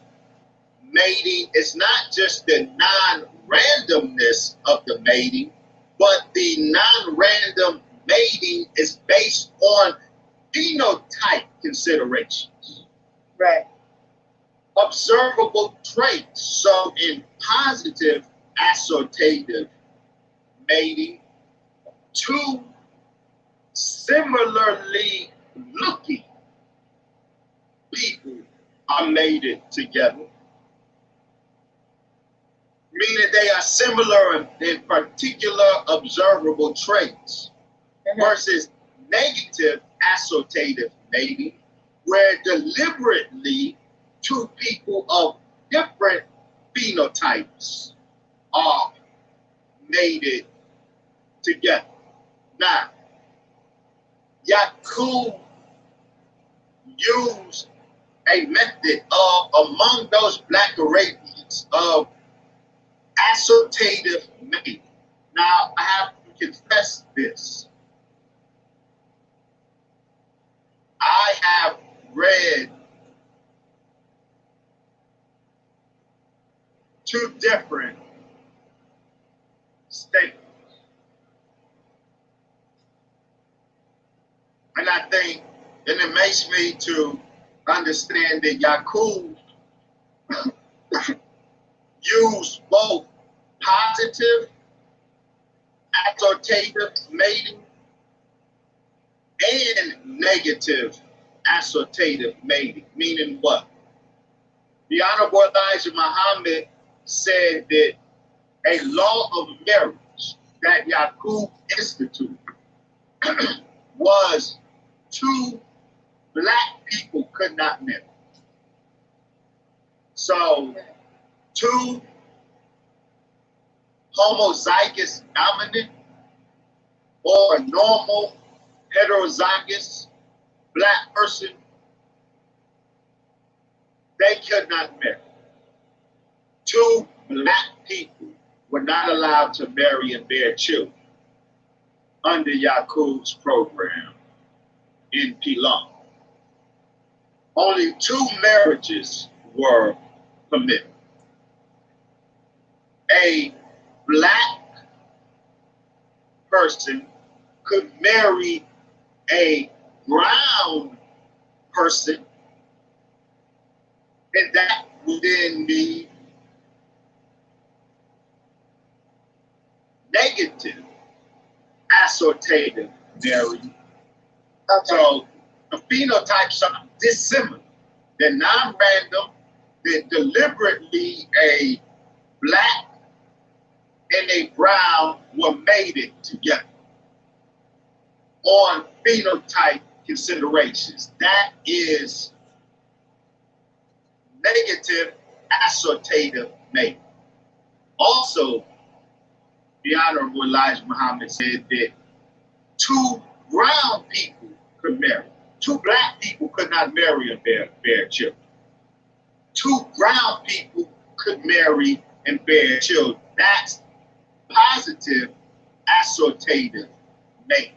mating is not just the non-randomness of the mating, but the non-random mating is based on phenotype considerations. Right. Observable traits. So in positive assortative mating, two similarly looking people are mated together, meaning they are similar in particular observable traits, versus negative assortative mating, where deliberately two people of different phenotypes are mated together. Now, Yacub used a method of, among those black Arabians, of assortative mating. Now, I have to confess this. I have read two different statements. And I think, and it makes me to understand that Yacub used both positive assortative mating and negative assortative mating. Meaning what? The Honorable Elijah Muhammad said that a law of marriage that Yacub instituted was two black people could not marry. So two homozygous dominant or a normal heterozygous black person, they could not marry. Two black people were not allowed to marry and bear children under Yacub's program in Pilon. Only two marriages were permitted. A black person could marry a brown person, and that would then be negative assortative marriage. Okay. So the phenotypes are dissimilar. They're non-random. They're deliberately a black and a brown were mated together on phenotype considerations. That is negative assortative mating. Also, the Honorable Elijah Muhammad said that two brown people could marry. Two black people could not marry and bear children. Two brown people could marry and bear children. That's positive assortative mating.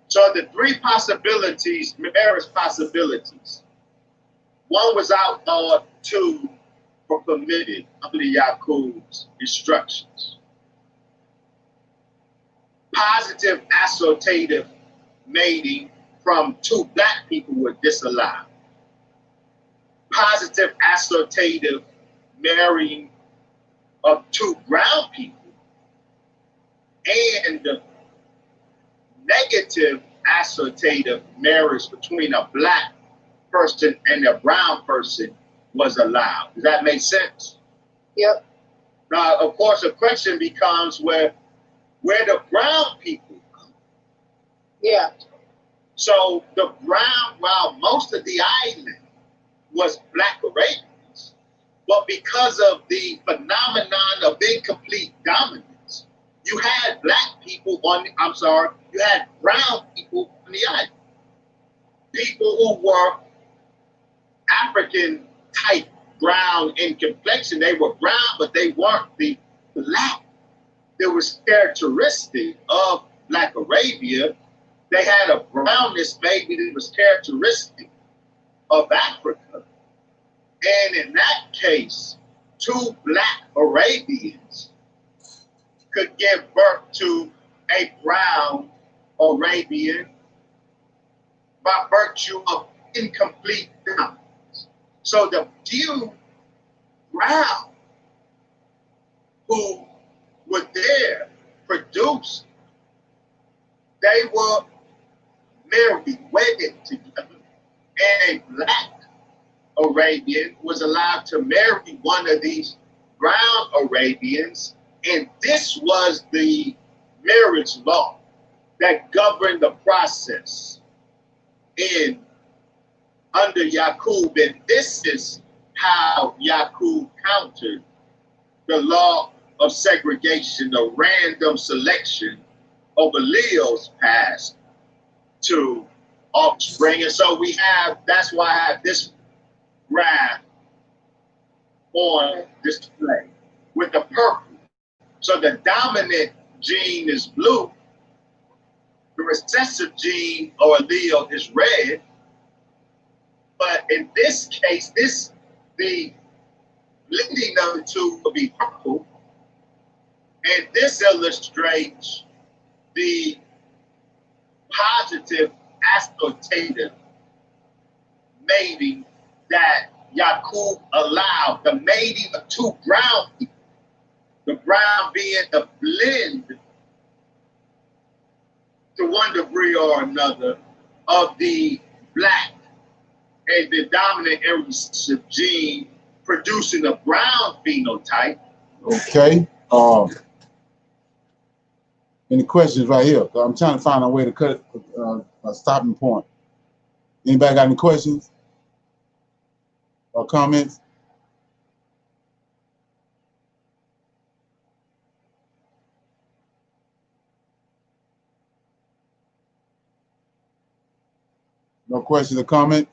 So the three possibilities, marriage possibilities, one was outlawed, two were permitted under Yacub's instructions. Positive assortative mating from two black people were disallowed. Positive assortative marrying of two brown people and negative assortative marriage between a black person and a brown person was allowed. Does that make sense? Yep. Now, of course, the question becomes where the brown people come. Yeah. So the brown, while most of the island was black Arabians, but because of the phenomenon of incomplete dominance, you had black people you had brown people on the island. People who were African type brown in complexion. They were brown, but they weren't the black that was characteristic of Black Arabia. They had a brownness maybe that was characteristic of Africa. And in that case, two black Arabians could give birth to a brown Arabian by virtue of incomplete dominance. So the few brown who were there produced, they were married, wedded together, and a black Arabian was allowed to marry one of these brown Arabians, and this was the marriage law that governed the process in under Yacub, and this is how Yacub countered the law of segregation, the random selection of alleles passed to offspring. And so we have, that's why I have this graph on display with the purple. So the dominant gene is blue, the recessive gene or allele is red. But in this case, the leading of the two will be purple. And this illustrates the positive associative mating that Yacub allowed, the mating of two brown people, the brown being the blend to one degree or another of the black and the dominant and recessive gene producing a brown phenotype. Okay. Any questions right here? I'm trying to find a way to cut a stopping point. Anybody got any questions or comments? No questions or comments?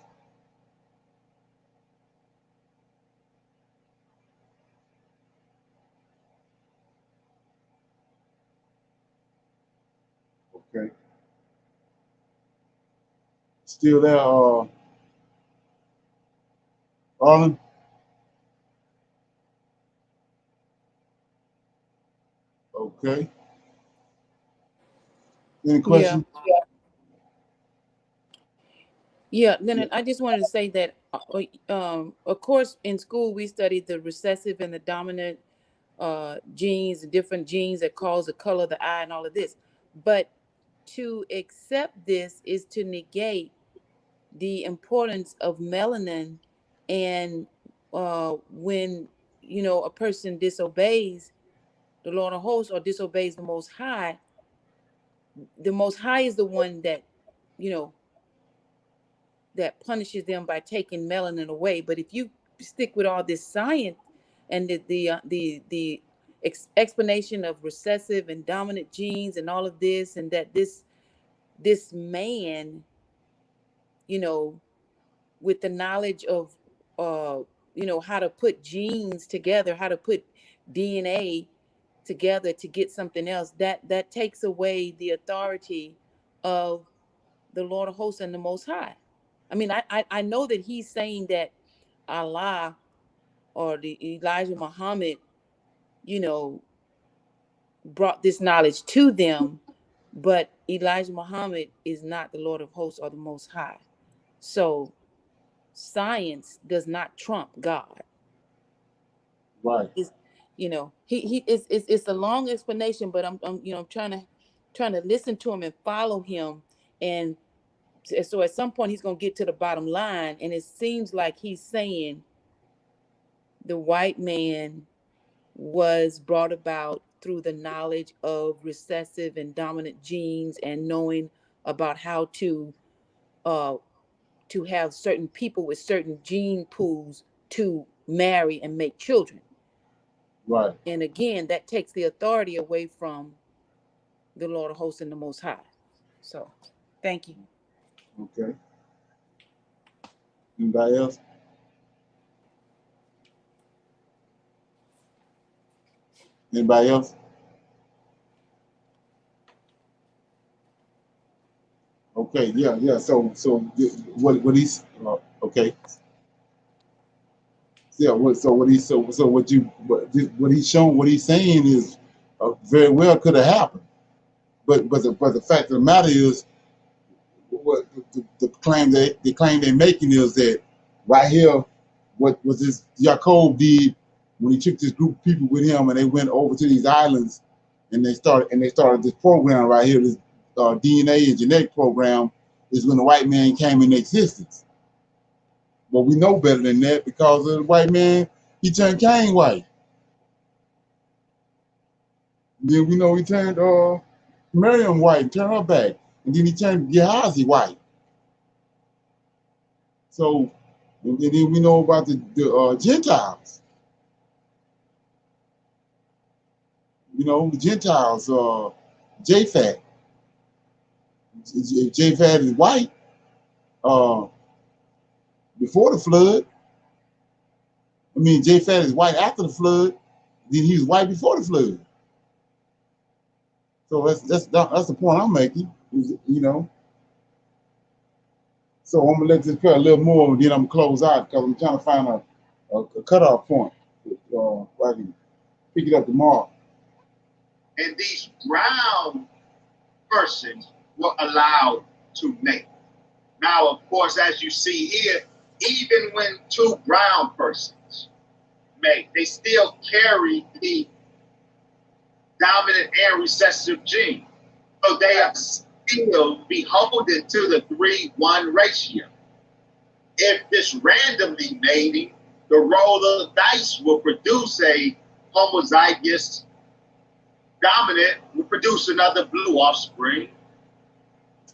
Okay. Still there, Arlen? Okay. Any questions? Yeah, Leonard, I just wanted to say that, of course, in school we studied the recessive and the dominant genes, the different genes that cause the color of the eye and all of this. But to accept this is to negate the importance of melanin. And when, a person disobeys the Lord of hosts or disobeys the Most High is the one that, that punishes them by taking melanin away. But if you stick with all this science and the explanation of recessive and dominant genes and all of this, and that this man, with the knowledge of how to put genes together, how to put DNA together to get something else, that takes away the authority of the Lord of hosts and the Most High. I mean, I know that he's saying that Allah or the Elijah Muhammad, brought this knowledge to them, but Elijah Muhammad is not the Lord of hosts or the Most High. So science does not trump God. Right. It's, it's a long explanation, but I'm trying to listen to him and follow him. And so at some point he's going to get to the bottom line, and it seems like he's saying the white man was brought about through the knowledge of recessive and dominant genes and knowing about how to have certain people with certain gene pools to marry and make children. Right. And again, that takes the authority away from the Lord of hosts and the Most High. So thank you. Okay. Anybody else? Anybody else? Okay, yeah. So what he's okay. Yeah. What he's shown, what he's saying is very well could have happened, but the fact of the matter is, what the claim they're making is that right here, what was this Yacub did when he took this group of people with him and they went over to these islands and they started this program right here, this DNA and genetic program, is when the white man came into existence. But we know better than that, because of the white man, he turned Cain white. Then we know he turned Miriam white, turned her back, and then he turned Gehazi white. So, and then we know about the Gentiles. You know, the Gentiles, Japhet. Japhet is white before the flood. I mean, Japhet is white after the flood. Then he was white before the flood. So that's the point I'm making. You know. So I'm gonna let this play a little more, and then I'm gonna close out because I'm trying to find a cutoff point where I can pick it up tomorrow. And these brown persons were allowed to mate. Now, of course, as you see here, even when two brown persons mate, they still carry the dominant and recessive gene. So they are still beholden to the 3-1 ratio. If this randomly mating, the roll of the dice will produce a homozygous dominant, will produce another blue offspring.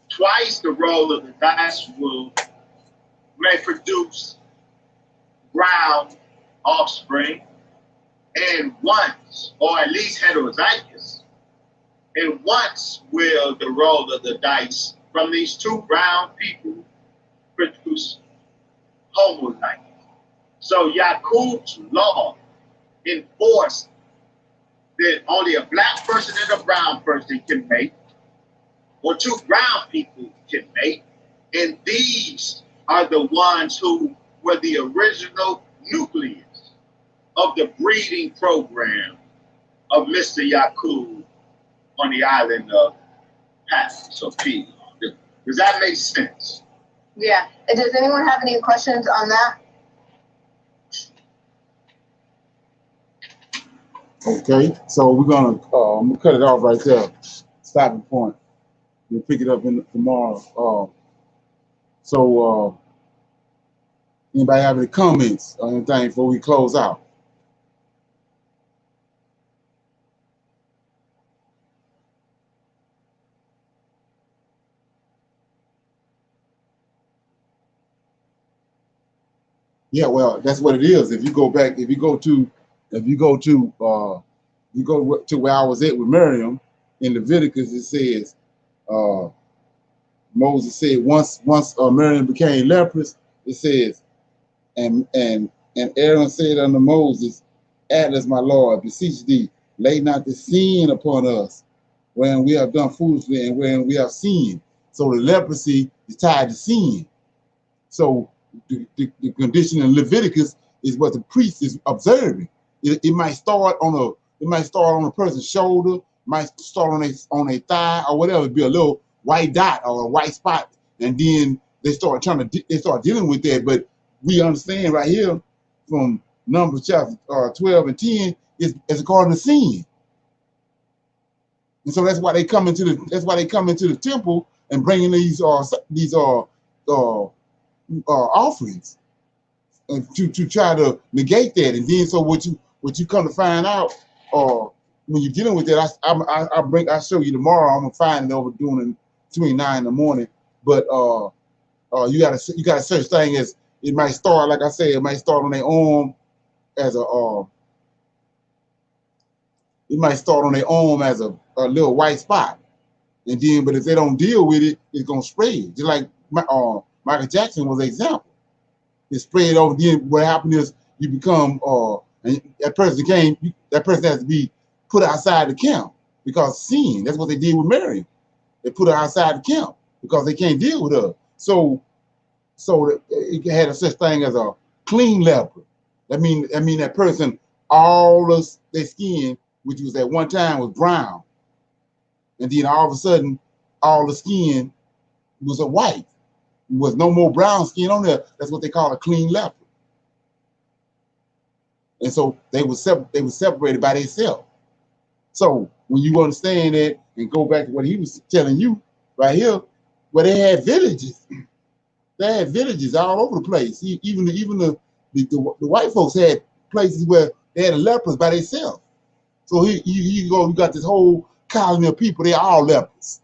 Twice the roll of the dice may produce brown offspring, and once, or at least heterozygous, and once will the roll of the dice from these two brown people produce homozygous. So Yacub's law enforced that only a black person and a brown person can mate, or two brown people can mate, and these are the ones who were the original nucleus of the breeding program of Mr. Yacub on the island of Patmos or P. Does that make sense? Yeah. Does anyone have any questions on that? Okay, so we're gonna I'm gonna cut it off right there. Stopping point. We'll pick it up tomorrow. Anybody have any comments or anything before we close out? Yeah, well, that's what it is. If you go to where I was at with Miriam in Leviticus, it says Moses said once Miriam became leprous, it says, and Aaron said unto Moses, Atlas, my Lord, beseech thee, lay not the sin upon us, when we have done foolishly and when we have sinned. So the leprosy is tied to sin. So the condition in Leviticus is what the priest is observing. It might start on a person's shoulder, might start on a thigh or whatever. It'd be a little white dot or a white spot, and then they start dealing with that. But we understand right here from Numbers chapter 12 and 10 is according to sin, and so that's why they come into the temple and bringing these offerings to try to negate that. And then so what you come to find out when you're dealing with that, I'll show you tomorrow. I'm gonna find it over doing between 9 in the morning. But you got such thing as it might start, like I said, it might start on their arm as a little white spot, and then but if they don't deal with it, it's gonna spread. Just like Michael Jackson was an example. It spread over. Then what happened is you become and that person has to be put outside the camp because sin. That's what they did with Mary. They put her outside the camp because they can't deal with her. So it had a such thing as a clean leper. That mean that person, all of their skin, which was at one time was brown, and then all of a sudden, all the skin was a white. There was no more brown skin on there. That's what they call a clean leper. And so they were separated by themselves. So when you understand that and go back to what he was telling you right here, where they had villages. They had villages all over the place. Even the white folks had places where they had lepers by themselves. So you got this whole colony of people. They're all lepers.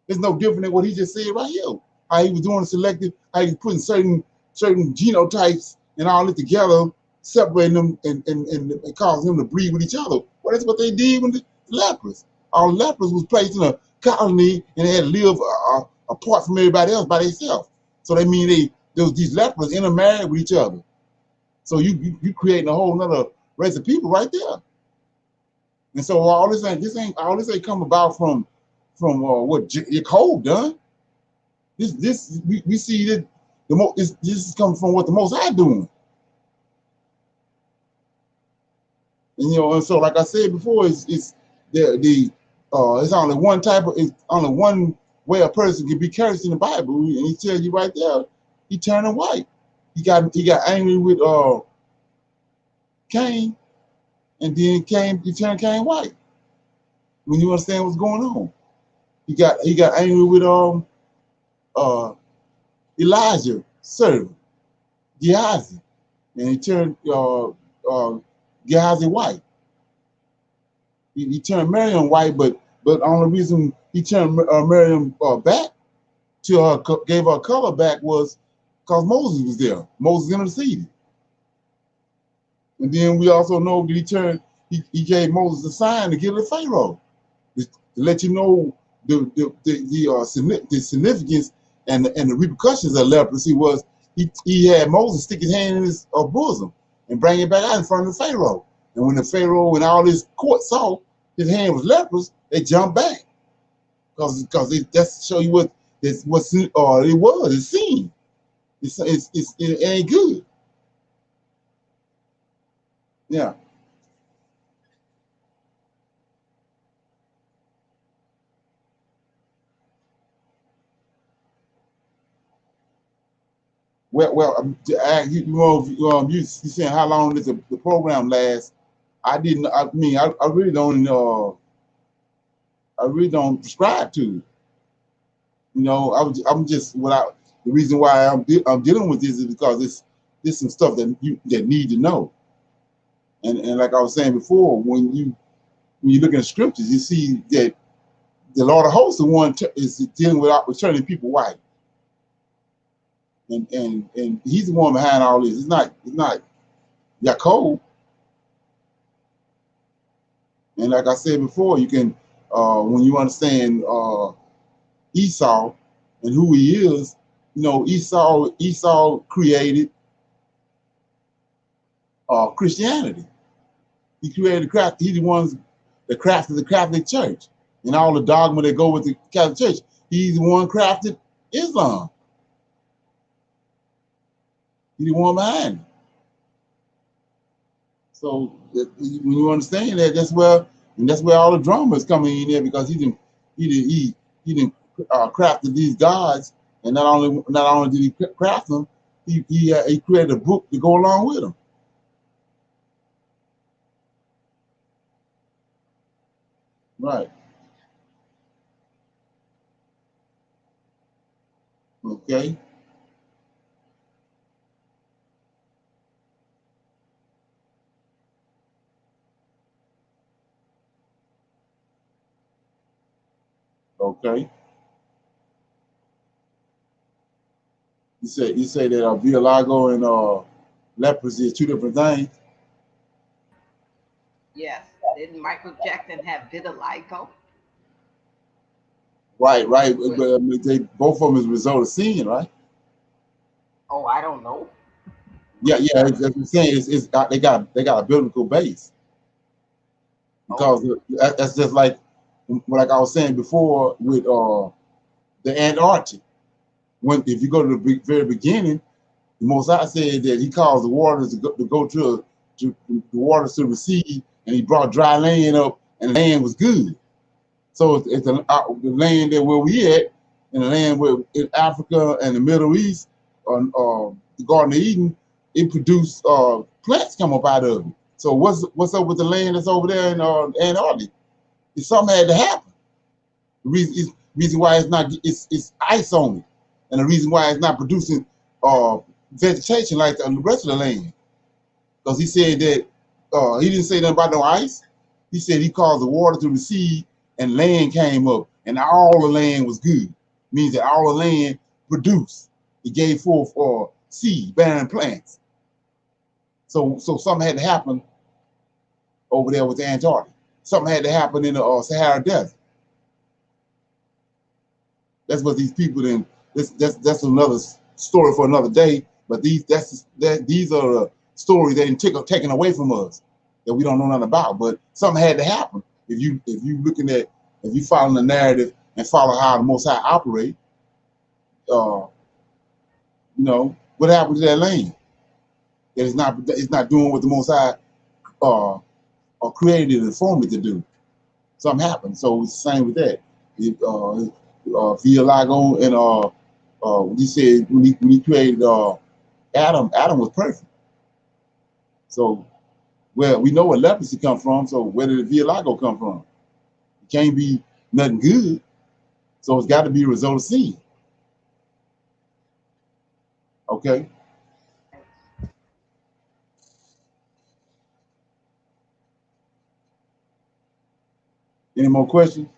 It's no different than what he just said right here. How he was doing selective, how he was putting certain certain genotypes and all it together, separating them and causing them to breed with each other. Well, that's what they did with the lepers. All lepers was placed in a colony and they had to live apart from everybody else by themselves. So they mean these lepers intermarried with each other. So you creating a whole nother race of people right there. And so all this ain't come about from what Yacub done. We see that this is coming from what the Most High doing. And and so like I said before, it's only one it's only one way a person can be cursed in the Bible, and he tells you right there, he turning white. He got angry with Cain, and then he turned Cain white. When you understand what's going on, he got angry with Elijah servant Gehazi, and he turned Gehazi white. He turned Miriam white, but the only reason he turned Miriam back to her, gave her color back, was because Moses was there. Moses interceded. And then we also know that he gave Moses a sign to give it to Pharaoh, to let you know the significance and the repercussions of leprosy was he had Moses stick his hand in his bosom and bring it back out in front of the Pharaoh. And when the Pharaoh and all his court saw his hand was leprous, they jumped back because that's to show you what it was. It's seen. It ain't good. Yeah. Well, you saying how long does the program last? I really don't. I really don't prescribe to it. I'm just the reason why I'm dealing with this is because it's some stuff that need to know. And like I was saying before, when you look at scriptures, you see that the Lord of hosts is dealing with turning people white. And he's the one behind all this. It's not Yacub. And like I said before, you can when you understand Esau and who he is, Esau created Christianity. He created he's the ones that crafted the Catholic Church and all the dogma that go with the Catholic Church. He's the one crafted Islam. He's the one behind it. So when you understand that, that's where all the drama is coming in there, because he didn't crafted these gods, and not only did he craft them, he created a book to go along with them. Right. Okay. Okay. You say that vitiligo and leprosy is two different things. Yes. Didn't Michael Jackson have vitiligo? Right. But I mean, both of them is a result of sin, right? Oh, I don't know. Yeah. As I'm saying, they got a biblical base, because that's just like I was saying before with the Antarctic. If you go to the very beginning, the Most High said that he caused the waters to go to the waters to recede, and he brought dry land up, and the land was good. So it's the land that where we at, in the land where in Africa and the Middle East, the Garden of Eden, it produced plants come up out of it. So what's up with the land that's over there in Antarctica? Something had to happen. The reason why it's ice on it, and the reason why it's not producing vegetation like the rest of the land. Because he said that he didn't say nothing about no ice. He said he caused the water to recede and land came up, and all the land was good. Means that all the land produced. It gave forth seed, barren plants. So something had to happen over there with the Antarctic. Something had to happen in the Sahara Desert. That's what these people then. That's another story for another day. But these are the stories that taken away from us that we don't know nothing about. But something had to happen. If you follow the narrative and follow how the Most High operate, what happened to that land? That it's not doing what the Most High created and formed it to do. Something happened. So it's the same with that. Villalago and he said when he created Adam was perfect. So we know where leprosy come from. So where did the Villalago come from? It can't be nothing good. So it's got to be a result of sin. Okay. Any more questions?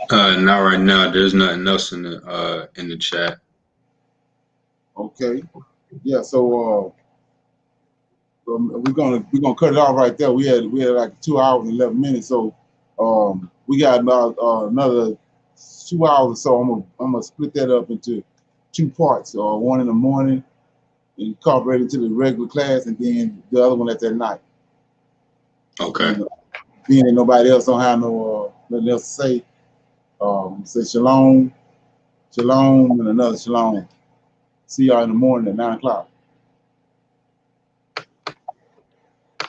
Not right now. There's nothing else in the chat. Okay. Yeah. So we're gonna cut it off right there. We had like 2 hours and 11 minutes. So we got about another 2 hours or so. I'm gonna split that up into 2 parts. One in the morning, incorporate into the regular class, and then the other one at that night. Okay. And, being that nobody else don't have nothing else to say, say shalom, and another shalom. See y'all in the morning at 9 o'clock.